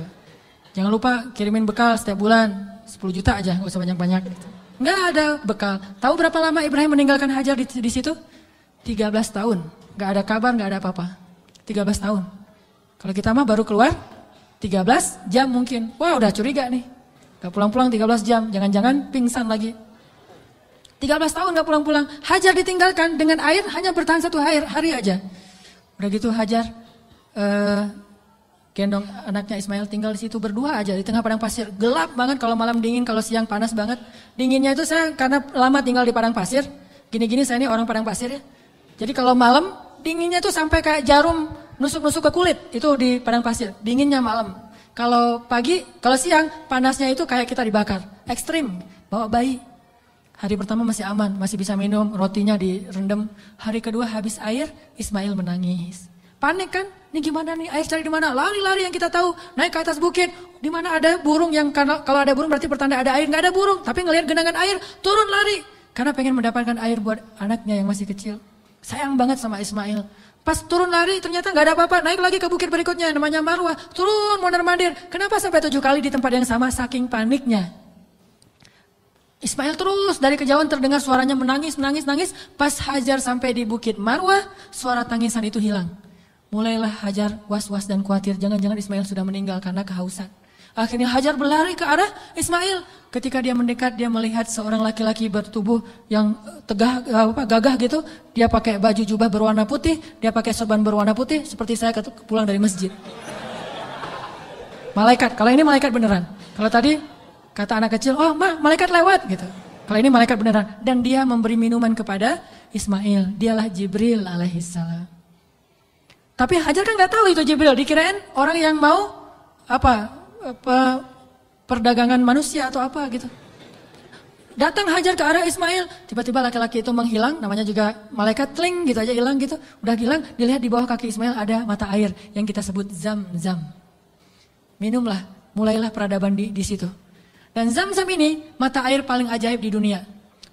B: Jangan lupa kirimin bekal setiap bulan 10 juta aja, nggak usah banyak-banyak. Gitu. Nggak ada bekal. Tahu berapa lama Ibrahim meninggalkan Hajar di situ? 13 tahun. Nggak ada kabar, nggak ada apa-apa. 13 tahun. Kalau kita mah baru keluar 13 jam mungkin. Wah udah curiga nih. Gak pulang-pulang 13 jam, jangan-jangan pingsan lagi. 13 tahun gak pulang-pulang. Hajar ditinggalkan dengan air hanya bertahan 1 hari aja. Udah gitu Hajar gendong anaknya Ismail tinggal di situ berdua aja di tengah padang pasir. Gelap banget kalau malam dingin, kalau siang panas banget. Dinginnya itu saya karena lama tinggal di padang pasir. Gini-gini saya ini orang padang pasir ya. Jadi kalau malam dinginnya tuh sampai kayak jarum nusuk-nusuk ke kulit. Itu di padang pasir. Dinginnya malam. Kalau pagi, kalau siang panasnya itu kayak kita dibakar. Ekstrim. Bawa bayi. Hari pertama masih aman, masih bisa minum, rotinya direndam. Hari kedua habis air, Ismail menangis. Panik kan? Ini gimana nih? Air cari di mana? Lari-lari yang kita tahu. Naik ke atas bukit. Di mana ada burung yang kalau ada burung berarti pertanda ada air. Nggak ada burung, tapi ngelihat genangan air, turun lari. Karena pengen mendapatkan air buat anaknya yang masih kecil. Sayang banget sama Ismail. Pas turun lari ternyata nggak ada apa-apa. Naik lagi ke bukit berikutnya namanya Marwah. Turun mondar-mandir. Kenapa sampai 7 kali di tempat yang sama? Saking paniknya. Ismail terus dari kejauhan terdengar suaranya menangis. Pas Hajar sampai di bukit Marwah, suara tangisan itu hilang. Mulailah Hajar was-was dan khawatir. Jangan-jangan Ismail sudah meninggal karena kehausan. Akhirnya Hajar berlari ke arah Ismail. Ketika dia mendekat, dia melihat seorang laki-laki bertubuh yang gagah gitu. Dia pakai baju jubah berwarna putih, dia pakai sorban berwarna putih, seperti saya pulang dari masjid. Malaikat, kalau ini malaikat beneran. Kalau tadi kata anak kecil, oh malaikat lewat gitu. Kalau ini malaikat beneran. Dan dia memberi minuman kepada Ismail. Dialah Jibril alaihissalam. Tapi Hajar kan gak tahu itu Jibril. Dikirain orang yang mau perdagangan manusia atau apa gitu. Datang Hajar ke arah Ismail. Tiba-tiba laki-laki itu menghilang. Namanya juga malaikat tling gitu aja hilang gitu. Udah hilang. Dilihat di bawah kaki Ismail ada mata air. Yang kita sebut zam-zam. Minumlah. Mulailah peradaban di situ. Dan Zam-Zam ini mata air paling ajaib di dunia.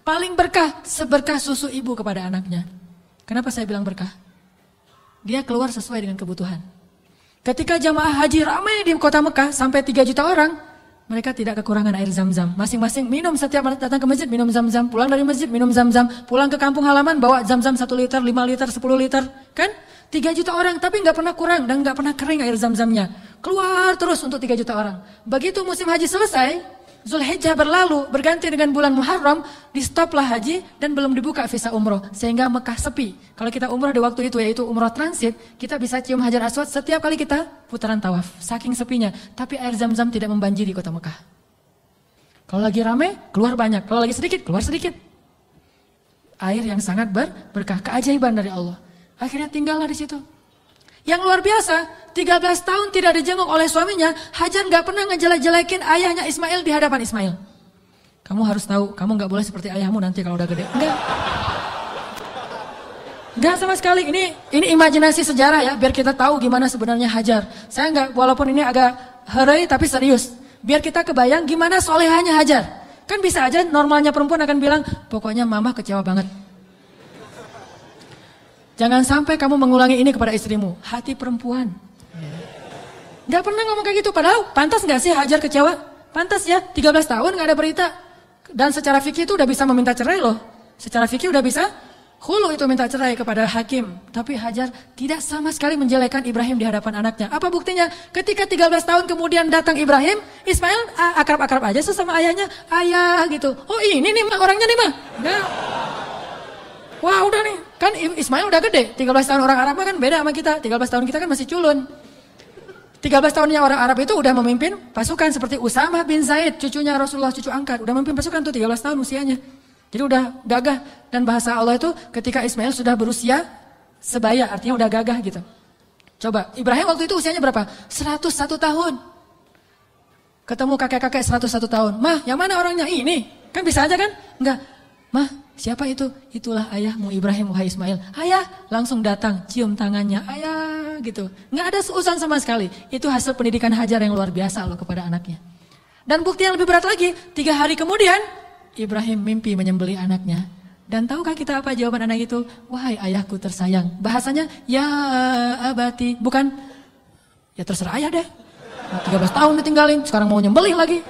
B: Paling berkah, seberkah susu ibu kepada anaknya. Kenapa saya bilang berkah? Dia keluar sesuai dengan kebutuhan. Ketika jamaah haji ramai di kota Mekah sampai 3 juta orang, mereka tidak kekurangan air Zam-Zam. Masing-masing minum, setiap datang ke masjid minum Zam-Zam, pulang dari masjid minum Zam-Zam, pulang ke kampung halaman bawa Zam-Zam 1 liter, 5 liter, 10 liter. Kan? 3 juta orang tapi nggak pernah kurang dan nggak pernah kering air Zam-Zamnya. Keluar terus untuk 3 juta orang. Begitu musim haji selesai, Zulhijjah berlalu, berganti dengan bulan Muharram, di stoplah haji dan belum dibuka visa umroh. Sehingga Mekah sepi. Kalau kita umroh di waktu itu, yaitu umroh transit, kita bisa cium Hajar Aswad setiap kali kita putaran tawaf. Saking sepinya. Tapi air Zam-Zam tidak membanjiri kota Mekah. Kalau lagi ramai, keluar banyak. Kalau lagi sedikit, keluar sedikit. Air yang sangat berkah, keajaiban dari Allah. Akhirnya tinggallah di situ. Yang luar biasa, 13 tahun tidak dijenguk oleh suaminya, Hajar gak pernah ngejelek-jelekin ayahnya Ismail di hadapan Ismail. Kamu harus tahu, kamu gak boleh seperti ayahmu nanti kalau udah gede. Enggak sama sekali, ini imajinasi sejarah ya, biar kita tahu gimana sebenarnya Hajar. Saya enggak, walaupun ini agak herai tapi serius. Biar kita kebayang gimana solehahnya Hajar. Kan bisa aja normalnya perempuan akan bilang, pokoknya mama kecewa banget. Jangan sampai kamu mengulangi ini kepada istrimu. Hati perempuan. Gak pernah ngomong kayak gitu. Padahal pantas gak sih Hajar kecewa? Pantas ya. 13 tahun gak ada berita. Dan secara fikih itu udah bisa meminta cerai loh. Secara fikih udah bisa hulu itu minta cerai kepada hakim. Tapi Hajar tidak sama sekali menjelekkan Ibrahim di hadapan anaknya. Apa buktinya? Ketika 13 tahun kemudian datang Ibrahim, Ismail akrab-akrab aja sesama ayahnya. Ayah gitu. Oh ini nih mah orangnya nih mah. Nah. Wah udah nih, kan Ismail udah gede, 13 tahun orang Arab kan beda sama kita, 13 tahun kita kan masih culun. 13 tahunnya orang Arab itu udah memimpin pasukan seperti Usamah bin Zaid, cucunya Rasulullah, cucu angkat, udah memimpin pasukan tuh 13 tahun usianya. Jadi udah gagah, dan bahasa Allah itu ketika Ismail sudah berusia sebaya, artinya udah gagah gitu. Coba, Ibrahim waktu itu usianya berapa? 101 tahun. Ketemu kakek-kakek 101 tahun, mah yang mana orangnya? Ini, kan bisa aja kan? Enggak, mah siapa itu? Itulah ayahmu Ibrahim, wahai Ismail. Ayah langsung datang, cium tangannya. Ayah gitu. Nggak ada seusan sama sekali. Itu hasil pendidikan Hajar yang luar biasa loh kepada anaknya. Dan bukti yang lebih berat lagi, 3 hari kemudian Ibrahim mimpi menyembelih anaknya. Dan tahukah kita apa jawaban anak itu? Wahai ayahku tersayang. Bahasanya ya abati. Bukan ya terserah ayah deh. 13 tahun ditinggalin, sekarang mau nyembelih lagi.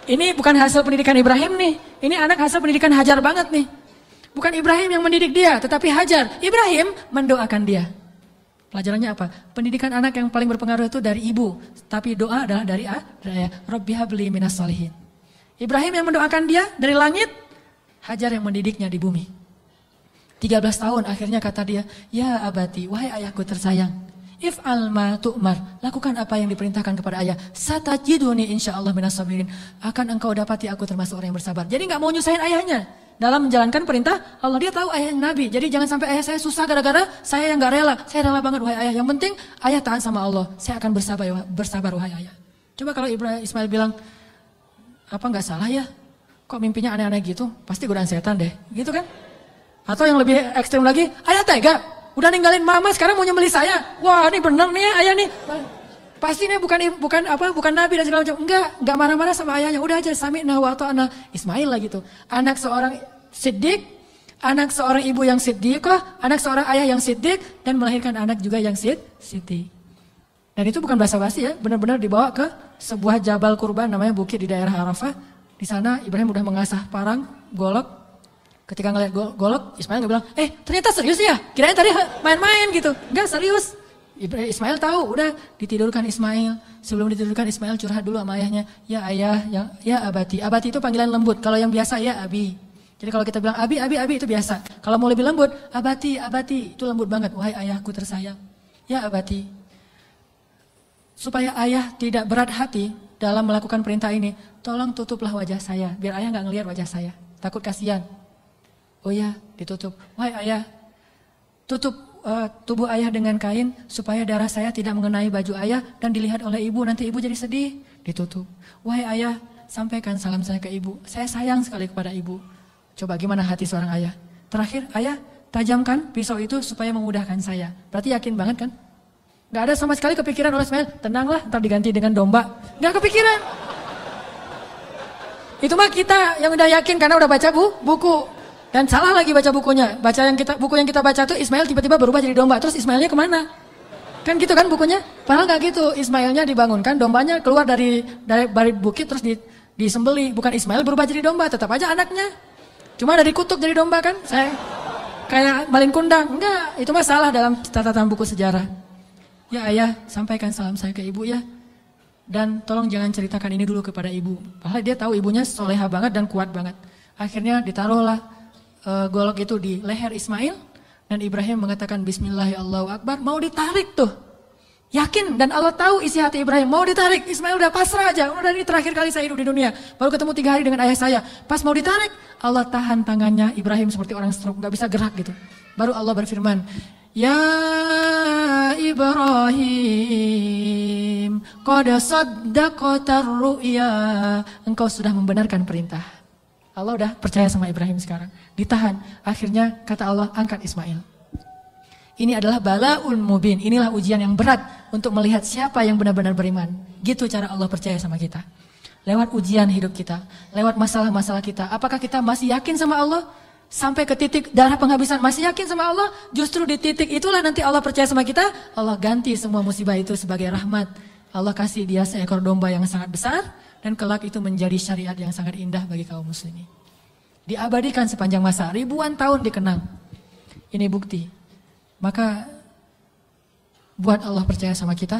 B: Ini bukan hasil pendidikan Ibrahim nih. Ini anak hasil pendidikan Hajar banget nih. Bukan Ibrahim yang mendidik dia, tetapi Hajar. Ibrahim mendoakan dia. Pelajarannya apa? Pendidikan anak yang paling berpengaruh itu dari ibu. Tapi doa adalah dari ayah. Rabbi habli minas sholihin. Ibrahim yang mendoakan dia dari langit. Hajar yang mendidiknya di bumi. 13 tahun akhirnya kata dia, ya abati, wahai ayahku tersayang. If'al ma tu'mar, lakukan apa yang diperintahkan kepada ayah. Satajiduni insyaallah minas sabirin. Akan engkau dapati aku termasuk orang yang bersabar. Jadi gak mau nyusahin ayahnya dalam menjalankan perintah Allah. Dia tahu ayah yang nabi. Jadi jangan sampai ayah saya susah gara-gara saya yang gak rela. Saya rela banget wahai ayah. Yang penting ayah taat sama Allah. Saya akan bersabar wahai ayah. Coba kalau Ismail bilang, apa gak salah ya? Kok mimpinya aneh-aneh gitu? Pasti godaan setan deh. Gitu kan? Atau yang lebih ekstrim lagi, ayah tega. Udah ninggalin mama, sekarang mau nyembelih saya. Wah, ini bener nih ayah nih. Pasti nih bukan nabi dan segala macam. Enggak marah-marah sama ayahnya. Udah aja sami'na wa ata'na. Ismail lah gitu. Anak seorang siddiq, anak seorang ibu yang siddiqah, anak seorang ayah yang siddiq dan melahirkan anak juga yang siddiq. Dan itu bukan basa-basi ya, benar-benar dibawa ke sebuah jabal kurban namanya bukit di daerah Arafah. Di sana Ibrahim udah mengasah parang, golok. Ketika ngeliat golok, Ismail nggak bilang, ternyata serius ya? Kirain tadi main-main gitu. Enggak, serius. Ismail tahu, udah ditidurkan Ismail. Sebelum ditidurkan Ismail curhat dulu sama ayahnya. Ya ayah, ya abati. Abati itu panggilan lembut. Kalau yang biasa ya abi. Jadi kalau kita bilang abi itu biasa. Kalau mau lebih lembut, abati itu lembut banget. Wahai ayahku tersayang. Ya abati. Supaya ayah tidak berat hati dalam melakukan perintah ini, tolong tutuplah wajah saya. Biar ayah nggak ngelihat wajah saya. Takut kasihan. Oh ya, ditutup. Wahai ayah, tutup tubuh ayah dengan kain supaya darah saya tidak mengenai baju ayah dan dilihat oleh ibu. Nanti ibu jadi sedih. Ditutup. Wahai ayah, sampaikan salam saya ke ibu. Saya sayang sekali kepada ibu. Coba gimana hati seorang ayah. Terakhir, ayah, tajamkan pisau itu supaya memudahkan saya. Berarti yakin banget kan? Gak ada sama sekali kepikiran oleh Ismail, tenanglah ntar diganti dengan domba. Gak kepikiran. Itu mah kita yang udah yakin karena udah baca buku. Dan salah lagi baca bukunya. Buku yang kita baca tuh Ismail tiba-tiba berubah jadi domba. Terus Ismailnya kemana? Kan gitu kan bukunya. Padahal gak gitu. Ismailnya dibangunkan, dombanya keluar dari bukit terus disembeli. Bukan Ismail berubah jadi domba, tetap aja anaknya. Cuma dari kutuk jadi domba kan. Saya kayak malin kundang. Enggak, itu mah salah dalam catatan buku sejarah. Ya ayah, sampaikan salam saya ke ibu ya. Dan tolong jangan ceritakan ini dulu kepada ibu. Padahal dia tahu ibunya soleha banget dan kuat banget. Akhirnya ditaruhlah golok itu di leher Ismail. Dan Ibrahim mengatakan Bismillah Allahu Akbar. Mau ditarik tuh. Yakin dan Allah tahu isi hati Ibrahim. Mau ditarik. Ismail udah pasrah aja. Udah ini terakhir kali saya hidup di dunia. Baru ketemu 3 hari dengan ayah saya. Pas mau ditarik. Allah tahan tangannya Ibrahim seperti orang stroke. Gak bisa gerak gitu. Baru Allah berfirman. Ya Ibrahim. Qad saddaqatar ru'ya. Engkau sudah membenarkan perintah. Allah udah percaya sama Ibrahim sekarang. Ditahan. Akhirnya kata Allah angkat Ismail. Ini adalah bala'ul mubin. Inilah ujian yang berat untuk melihat siapa yang benar-benar beriman. Gitu cara Allah percaya sama kita. Lewat ujian hidup kita. Lewat masalah-masalah kita. Apakah kita masih yakin sama Allah? Sampai ke titik darah penghabisan. Masih yakin sama Allah? Justru di titik itulah nanti Allah percaya sama kita. Allah ganti semua musibah itu sebagai rahmat. Allah kasih dia seekor domba yang sangat besar. Dan kelak itu menjadi syariat yang sangat indah bagi kaum muslimin. Diabadikan sepanjang masa. Ribuan tahun dikenang. Ini bukti. Maka buat Allah percaya sama kita,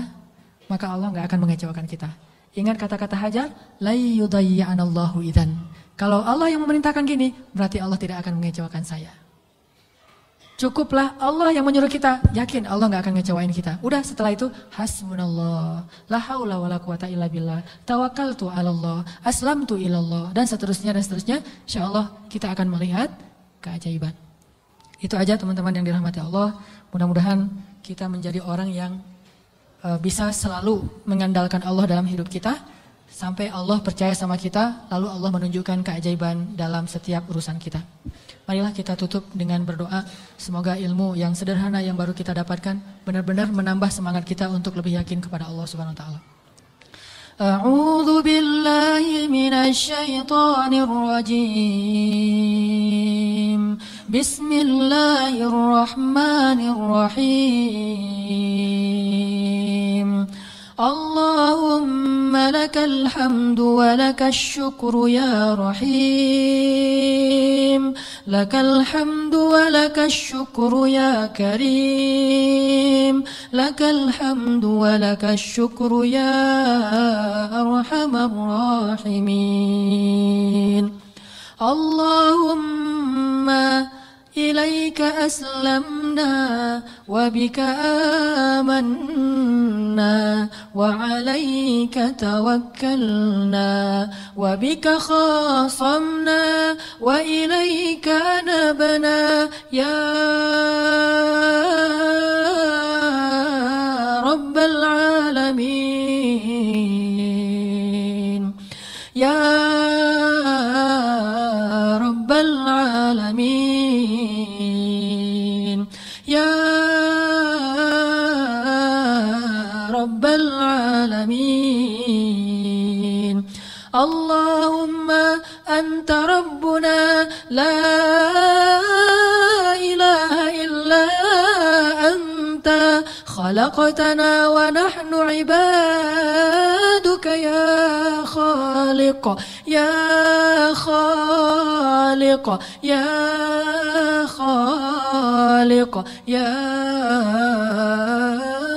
B: maka Allah gak akan mengecewakan kita. Ingat kata-kata Hajar, la yudayya'anallahu idzan. Kalau Allah yang memerintahkan gini, berarti Allah tidak akan mengecewakan saya. Cukuplah Allah yang menyuruh kita, yakin Allah gak akan ngecewain kita. Udah setelah itu, hasbunallah, la haula wala quwata illa billah, tawakkaltu 'alallah, aslamtu ilallah, dan seterusnya. Insyaallah kita akan melihat keajaiban. Itu aja teman-teman yang dirahmati Allah. Mudah-mudahan kita menjadi orang yang bisa selalu mengandalkan Allah dalam hidup kita. Sampai Allah percaya sama kita, lalu Allah menunjukkan keajaiban dalam setiap urusan kita. Marilah kita tutup dengan berdoa. Semoga ilmu yang sederhana yang baru kita dapatkan benar-benar menambah semangat kita untuk lebih yakin kepada Allah Subhanahu wa taala. A'udzu billahi minasy syaithanir rajim. Bismillahirrahmanirrahim. Allahumma lakal hamdu wa lakash syukru ya rahim. Lakal hamdu wa lakash syukru ya karim. Lakal hamdu wa lakash syukru ya arhamar rahimin. Allahumma إليك أسلمنا وبك آمنا وعليك توكلنا وبك خاصمنا وإليك أنبنا يا رب العالمين يا رب العالمين يا رب العالمين اللهم أنت ربنا لا إله إلا أنت خلقتنا ونحن عبادك يا خالق يا خالق يا خالق يا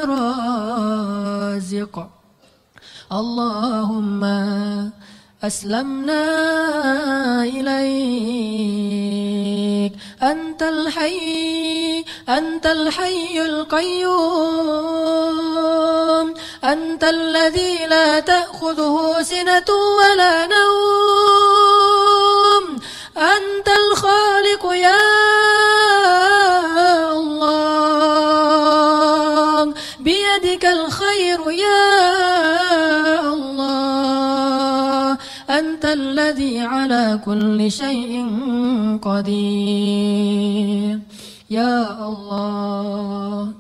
B: رازق اللهم أسلمنا إليك أنت الحي القيوم أنت الذي لا تأخذه سنة ولا نوم أنت الخالق يا الله بيدك الخير يا الله أنت الذي على كل شيء قدير يا الله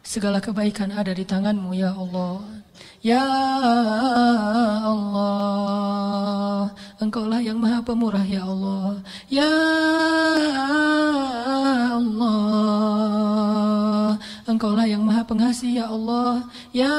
B: Segala kebaikan ada di tangan-Mu ya Allah. Ya Allah, Engkaulah yang Maha Pemurah ya Allah. Ya Allah, Engkaulah yang Maha Pengasih ya Allah. Ya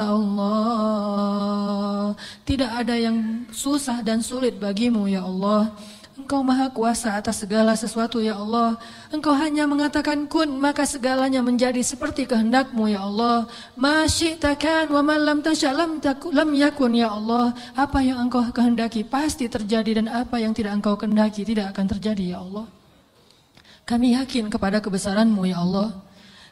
B: Allah, tidak ada yang susah dan sulit bagimu ya Allah. Engkau Maha Kuasa atas segala sesuatu ya Allah. Engkau hanya mengatakan kun, maka segalanya menjadi seperti kehendak-Mu ya Allah. Ma syi'ta kan wa ma lam tasya' lam yakun ya Allah. Apa yang Engkau kehendaki pasti terjadi, dan apa yang tidak Engkau kehendaki tidak akan terjadi ya Allah. Kami yakin kepada kebesaran-Mu ya Allah.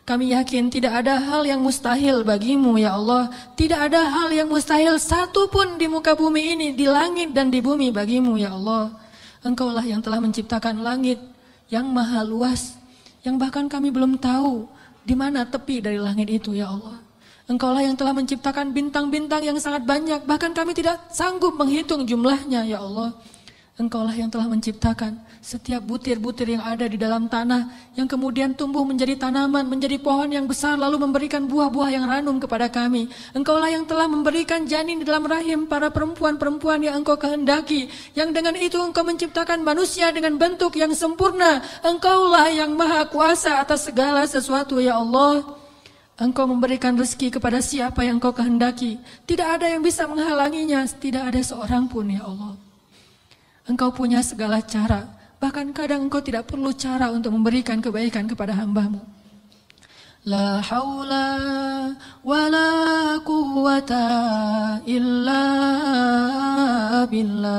B: Kami yakin tidak ada hal yang mustahil bagimu ya Allah. Tidak ada hal yang mustahil satupun di muka bumi ini, di langit dan di bumi bagimu ya Allah. Engkaulah yang telah menciptakan langit yang maha luas, yang bahkan kami belum tahu di mana tepi dari langit itu ya Allah. Engkaulah yang telah menciptakan bintang-bintang yang sangat banyak, bahkan kami tidak sanggup menghitung jumlahnya ya Allah. Engkaulah yang telah menciptakan setiap butir-butir yang ada di dalam tanah, yang kemudian tumbuh menjadi tanaman, menjadi pohon yang besar, lalu memberikan buah-buah yang ranum kepada kami. Engkaulah yang telah memberikan janin di dalam rahim para perempuan-perempuan yang Engkau kehendaki, yang dengan itu Engkau menciptakan manusia dengan bentuk yang sempurna. Engkaulah yang Maha Kuasa atas segala sesuatu ya Allah. Engkau memberikan rezeki kepada siapa yang Engkau kehendaki. Tidak ada yang bisa menghalanginya, tidak ada seorang pun ya Allah. Engkau punya segala cara, bahkan kadang Engkau tidak perlu cara untuk memberikan kebaikan kepada hamba-Mu. La haula wa la quwwata illa billah.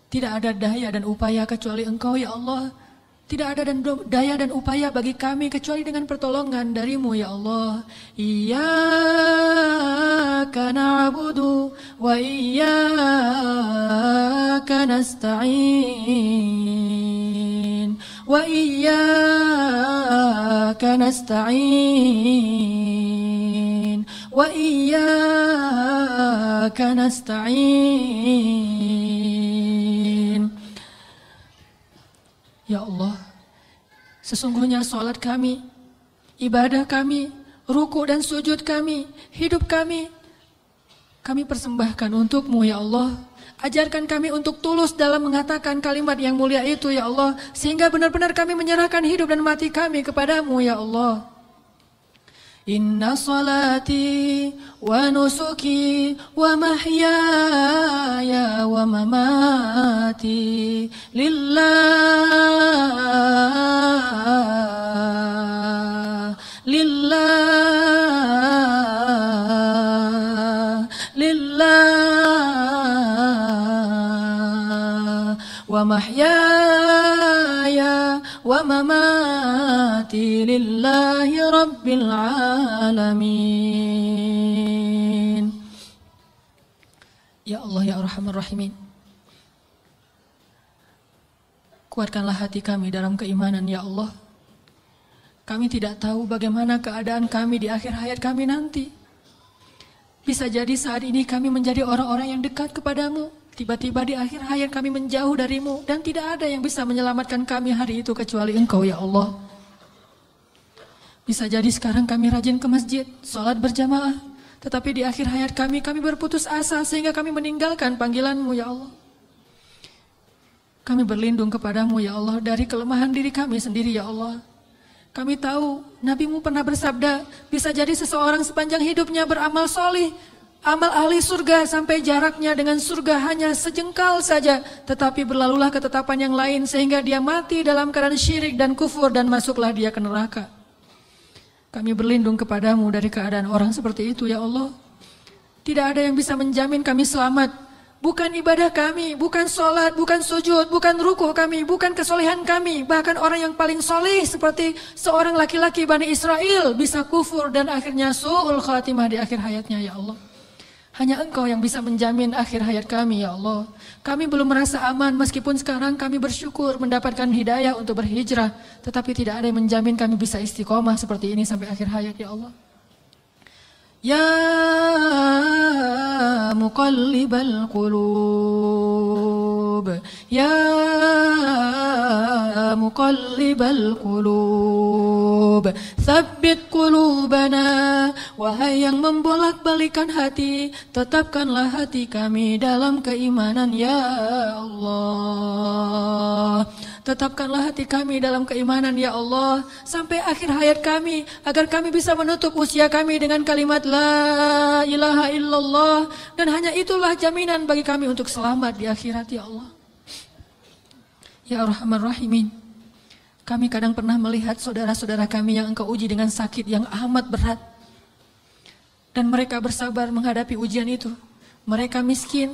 B: Tidak ada daya dan upaya kecuali Engkau ya Allah. Tidak ada daya dan upaya bagi kami kecuali dengan pertolongan dari-Mu ya Allah. Iyyaka na'budu wa iyyaka nasta'in. Wa iyyaka nasta'in. Wa iyyaka nasta'in. Ya Allah, sesungguhnya salat kami, ibadah kami, ruku dan sujud kami, hidup kami persembahkan untuk-Mu ya Allah. Ajarkan kami untuk tulus dalam mengatakan kalimat yang mulia itu ya Allah, sehingga benar-benar kami menyerahkan hidup dan mati kami kepada-Mu ya Allah. Inna salati wa nusuki wa mahyaya wa mamati lillah wa mahyaya wa mamati lillahi rabbil alamin. Ya Allah ya Arhamar Rahimin, kuatkanlah hati kami dalam keimanan ya Allah. Kami tidak tahu bagaimana keadaan kami di akhir hayat kami nanti. Bisa jadi saat ini kami menjadi orang-orang yang dekat kepadamu, tiba-tiba di akhir hayat kami menjauh dari-Mu, dan tidak ada yang bisa menyelamatkan kami hari itu kecuali Engkau ya Allah. Bisa jadi sekarang kami rajin ke masjid, sholat berjamaah, tetapi di akhir hayat kami berputus asa sehingga kami meninggalkan panggilan-Mu ya Allah. Kami berlindung kepada-Mu ya Allah dari kelemahan diri kami sendiri ya Allah. Kami tahu Nabi-Mu pernah bersabda, bisa jadi seseorang sepanjang hidupnya beramal solih, amal ahli surga sampai jaraknya dengan surga hanya sejengkal saja, tetapi berlalulah ketetapan yang lain sehingga dia mati dalam keadaan syirik dan kufur dan masuklah dia ke neraka. Kami berlindung kepada-Mu dari keadaan orang seperti itu ya Allah. Tidak ada yang bisa menjamin kami selamat. Bukan ibadah kami, bukan sholat, bukan sujud, bukan rukuh kami, bukan kesolehan kami. Bahkan orang yang paling soleh seperti seorang laki-laki Bani Israel bisa kufur dan akhirnya su'ul khatimah di akhir hayatnya ya Allah. Hanya Engkau yang bisa menjamin akhir hayat kami ya Allah. Kami belum merasa aman meskipun sekarang kami bersyukur mendapatkan hidayah untuk berhijrah. Tetapi tidak ada yang menjamin kami bisa istiqomah seperti ini sampai akhir hayat ya Allah. Ya muqallibal qulub, Ya muqallibal qulub, tsabbit qulubana. Wahai yang membolak-balikan hati, tetapkanlah hati kami dalam keimanan ya Allah. Tetapkanlah hati kami dalam keimanan ya Allah sampai akhir hayat kami, agar kami bisa menutup usia kami dengan kalimat la ilaha illallah, dan hanya itulah jaminan bagi kami untuk selamat di akhirat ya Allah. Ya Arhamar Rahimin, kami kadang pernah melihat saudara-saudara kami yang Engkau uji dengan sakit yang amat berat, dan mereka bersabar menghadapi ujian itu. Mereka miskin,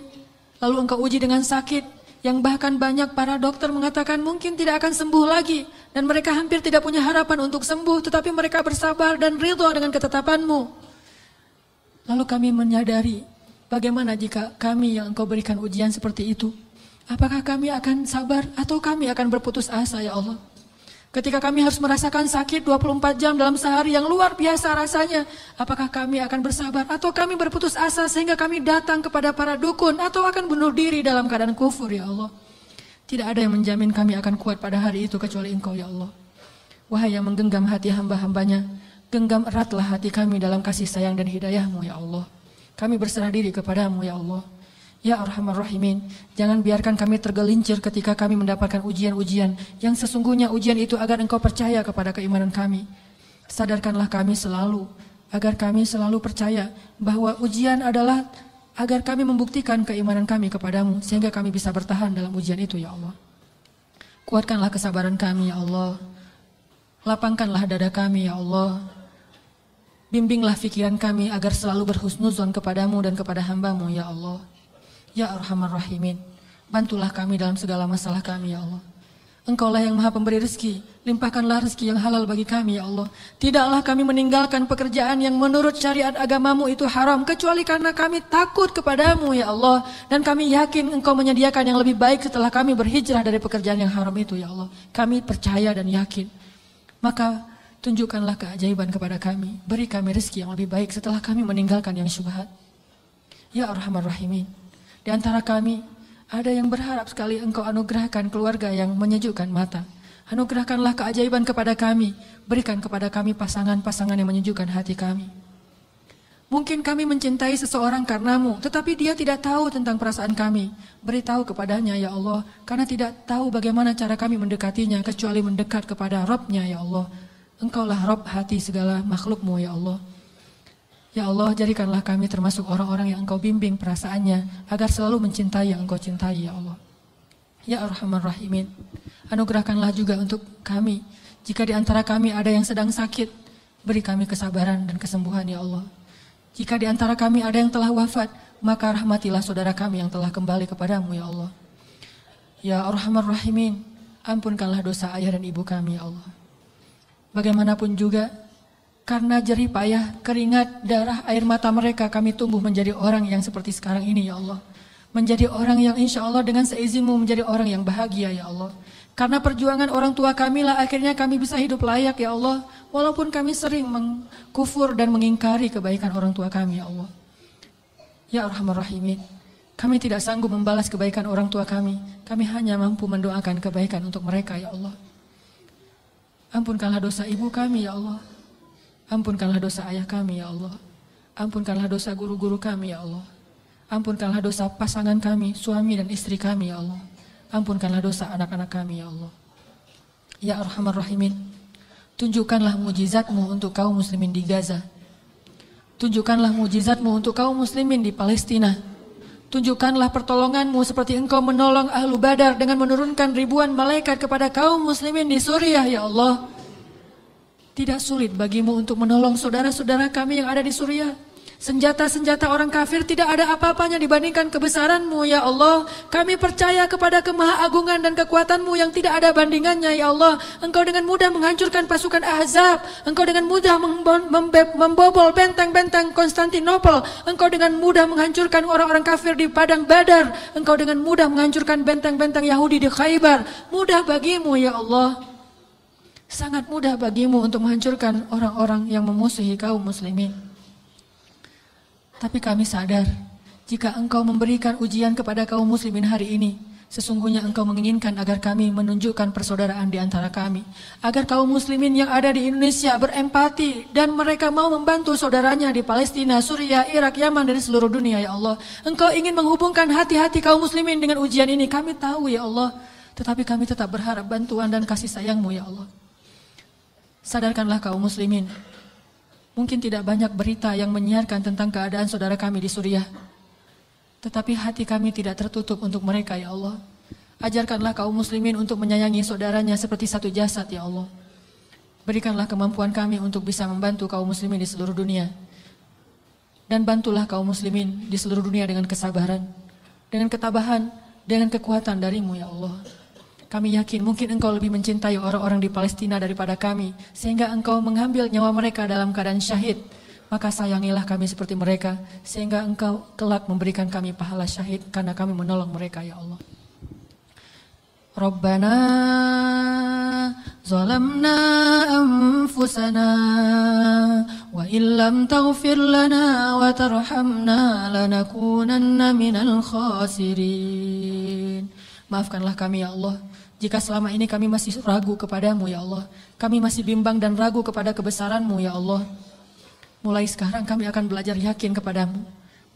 B: lalu Engkau uji dengan sakit yang bahkan banyak para dokter mengatakan mungkin tidak akan sembuh lagi, dan mereka hampir tidak punya harapan untuk sembuh, tetapi mereka bersabar dan ridho dengan ketetapan-Mu. Lalu kami menyadari, bagaimana jika kami yang Engkau berikan ujian seperti itu? Apakah kami akan sabar atau kami akan berputus asa ya Allah? Ketika kami harus merasakan sakit 24 jam dalam sehari yang luar biasa rasanya, apakah kami akan bersabar atau kami berputus asa sehingga kami datang kepada para dukun atau akan bunuh diri dalam keadaan kufur ya Allah? Tidak ada yang menjamin kami akan kuat pada hari itu kecuali Engkau ya Allah. Wahai yang menggenggam hati hamba-hambanya, genggam eratlah hati kami dalam kasih sayang dan hidayah-Mu ya Allah. Kami berserah diri kepada-Mu ya Allah. Ya Arhamar Rahimin, jangan biarkan kami tergelincir ketika kami mendapatkan ujian-ujian yang sesungguhnya ujian itu agar Engkau percaya kepada keimanan kami. Sadarkanlah kami selalu, agar kami selalu percaya bahwa ujian adalah agar kami membuktikan keimanan kami kepadamu, sehingga kami bisa bertahan dalam ujian itu ya Allah. Kuatkanlah kesabaran kami ya Allah. Lapangkanlah dada kami ya Allah. Bimbinglah pikiran kami agar selalu berhusnuzon kepadamu dan kepada hamba-Mu ya Allah. Ya Arhamar Rahimin, bantulah kami dalam segala masalah kami ya Allah. Engkaulah yang maha pemberi rezeki, limpahkanlah rezeki yang halal bagi kami ya Allah. Tidaklah kami meninggalkan pekerjaan yang menurut syariat agamamu itu haram, kecuali karena kami takut kepadamu ya Allah. Dan kami yakin Engkau menyediakan yang lebih baik setelah kami berhijrah dari pekerjaan yang haram itu ya Allah. Kami percaya dan yakin. Maka tunjukkanlah keajaiban kepada kami, beri kami rezeki yang lebih baik setelah kami meninggalkan yang syubhat. Ya Arhamar Rahimin, di antara kami ada yang berharap sekali Engkau anugerahkan keluarga yang menyejukkan mata. Anugerahkanlah keajaiban kepada kami. Berikan kepada kami pasangan-pasangan yang menyejukkan hati kami. Mungkin kami mencintai seseorang karenamu, tetapi dia tidak tahu tentang perasaan kami. Beritahu kepadanya ya Allah, karena tidak tahu bagaimana cara kami mendekatinya, kecuali mendekat kepada Rabb-Nya ya Allah. Engkaulah Rabb hati segala makhluk-Mu ya Allah. Ya Allah, jadikanlah kami termasuk orang-orang yang Engkau bimbing perasaannya, agar selalu mencintai yang Engkau cintai ya Allah. Ya Arhamar Rahimin, anugerahkanlah juga untuk kami, jika di antara kami ada yang sedang sakit, beri kami kesabaran dan kesembuhan ya Allah. Jika di antara kami ada yang telah wafat, maka rahmatilah saudara kami yang telah kembali kepadamu ya Allah. Ya Arhamar Rahimin, ampunkanlah dosa ayah dan ibu kami ya Allah. Bagaimanapun juga, karena jerih payah, keringat, darah, air mata mereka, kami tumbuh menjadi orang yang seperti sekarang ini ya Allah. Menjadi orang yang insya Allah dengan seizin-Mu menjadi orang yang bahagia ya Allah. Karena perjuangan orang tua kami lah akhirnya kami bisa hidup layak ya Allah. Walaupun kami sering mengkufur dan mengingkari kebaikan orang tua kami ya Allah. Ya Arhamar Rahimin, kami tidak sanggup membalas kebaikan orang tua kami. Kami hanya mampu mendoakan kebaikan untuk mereka ya Allah. Ampunkanlah dosa ibu kami ya Allah. Ampunkanlah dosa ayah kami ya Allah. Ampunkanlah dosa guru-guru kami ya Allah. Ampunkanlah dosa pasangan kami, suami dan istri kami ya Allah. Ampunkanlah dosa anak-anak kami ya Allah. Ya Arhamar Rahimin, tunjukkanlah mujizat-Mu untuk kaum muslimin di Gaza. Tunjukkanlah mujizat-Mu untuk kaum muslimin di Palestina. Tunjukkanlah pertolongan-Mu seperti Engkau menolong Ahlu Badar dengan menurunkan ribuan malaikat kepada kaum muslimin di Suriah ya Allah. Tidak sulit bagimu untuk menolong saudara-saudara kami yang ada di Suriah. Senjata-senjata orang kafir tidak ada apa-apanya dibandingkan kebesaran-Mu ya Allah. Kami percaya kepada kemahaagungan dan kekuatan-Mu yang tidak ada bandingannya ya Allah. Engkau dengan mudah menghancurkan pasukan Ahzab. Engkau dengan mudah membobol benteng-benteng Konstantinopel. Engkau dengan mudah menghancurkan orang-orang kafir di padang Badar. Engkau dengan mudah menghancurkan benteng-benteng Yahudi di Khaybar. Mudah bagimu ya Allah. Sangat mudah bagimu untuk menghancurkan orang-orang yang memusuhi kaum muslimin. Tapi kami sadar, jika Engkau memberikan ujian kepada kaum muslimin hari ini, Sesungguhnya Engkau menginginkan agar kami menunjukkan persaudaraan di antara kami. Agar kaum muslimin yang ada di Indonesia berempati dan mereka mau membantu saudaranya di Palestina, Suriah, Irak, Yaman, dan seluruh dunia ya Allah. Engkau ingin menghubungkan hati-hati kaum muslimin dengan ujian ini. Kami tahu ya Allah. Tetapi kami tetap berharap bantuan dan kasih sayang-Mu ya Allah. Sadarkanlah kaum muslimin. Mungkin tidak banyak berita yang menyiarkan tentang keadaan saudara kami di Suriah. Tetapi hati kami tidak tertutup untuk mereka ya Allah. Ajarkanlah kaum muslimin untuk menyayangi saudaranya seperti satu jasad ya Allah. Berikanlah kemampuan kami untuk bisa membantu kaum muslimin di seluruh dunia. Dan bantulah kaum muslimin di seluruh dunia dengan kesabaran, dengan ketabahan, dengan kekuatan dari-Mu ya Allah. Kami yakin mungkin Engkau lebih mencintai orang-orang di Palestina daripada kami, sehingga Engkau mengambil nyawa mereka dalam keadaan syahid. Maka sayangilah kami seperti mereka, sehingga Engkau kelak memberikan kami pahala syahid karena kami menolong mereka ya Allah. Rabbana zalamna anfusana wa illam taghfir lana wa tarhamna lanakunanna minal khasirin. Maafkanlah kami ya Allah, jika selama ini kami masih ragu kepadamu ya Allah. Kami masih bimbang dan ragu kepada kebesaran-Mu ya Allah. Mulai sekarang kami akan belajar yakin kepadamu.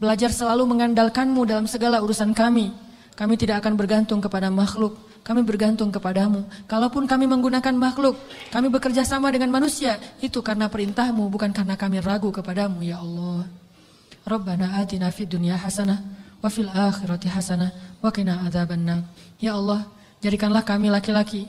B: Belajar selalu mengandalkan-Mu dalam segala urusan kami. Kami tidak akan bergantung kepada makhluk. Kami bergantung kepadamu. Kalaupun kami menggunakan makhluk, kami bekerja sama dengan manusia, itu karena perintah-Mu, bukan karena kami ragu kepadamu ya Allah. Rabbana atina fid dunya hasanah wa fil akhirati hasanah wa qina adzabannar. Ya Allah, jadikanlah kami laki-laki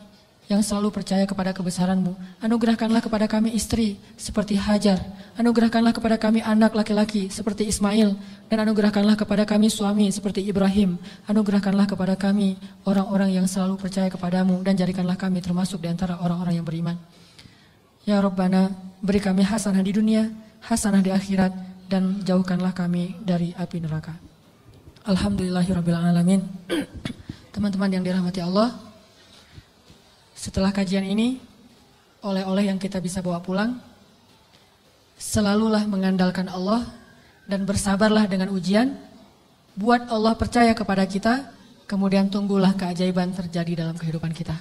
B: yang selalu percaya kepada kebesaran-Mu. Anugerahkanlah kepada kami istri seperti Hajar. Anugerahkanlah kepada kami anak laki-laki seperti Ismail. Dan anugerahkanlah kepada kami suami seperti Ibrahim. Anugerahkanlah kepada kami orang-orang yang selalu percaya kepada-Mu. Dan jadikanlah kami termasuk di antara orang-orang yang beriman. Ya Rabbana, beri kami hasanah di dunia, hasanah di akhirat, dan jauhkanlah kami dari api neraka. Alhamdulillahirrabbilalamin. Teman-teman yang dirahmati Allah, setelah kajian ini, oleh-oleh yang kita bisa bawa pulang, selalulah mengandalkan Allah dan bersabarlah dengan ujian. Buat Allah percaya kepada kita, kemudian tunggulah keajaiban terjadi dalam kehidupan kita.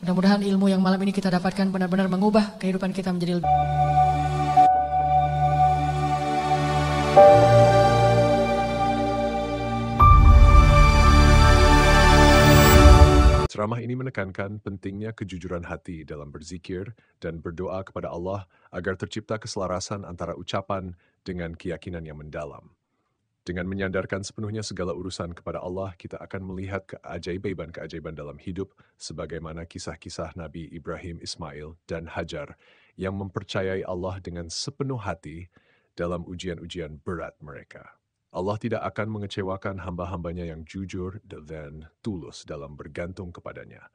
B: Mudah-mudahan ilmu yang malam ini kita dapatkan benar-benar mengubah kehidupan kita menjadi lebih.
A: Ceramah ini menekankan pentingnya kejujuran hati dalam berzikir dan berdoa kepada Allah agar tercipta keselarasan antara ucapan dengan keyakinan yang mendalam. Dengan menyandarkan sepenuhnya segala urusan kepada Allah, kita akan melihat keajaiban-keajaiban dalam hidup sebagaimana kisah-kisah Nabi Ibrahim, Ismail, dan Hajar yang mempercayai Allah dengan sepenuh hati dalam ujian-ujian berat mereka. Allah tidak akan mengecewakan hamba-hambanya yang jujur dan tulus dalam bergantung kepadanya.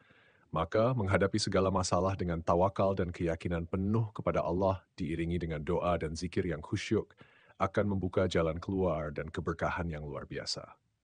A: Maka menghadapi segala masalah dengan tawakal dan keyakinan penuh kepada Allah diiringi dengan doa dan zikir yang khusyuk akan membuka jalan keluar dan keberkahan yang luar biasa.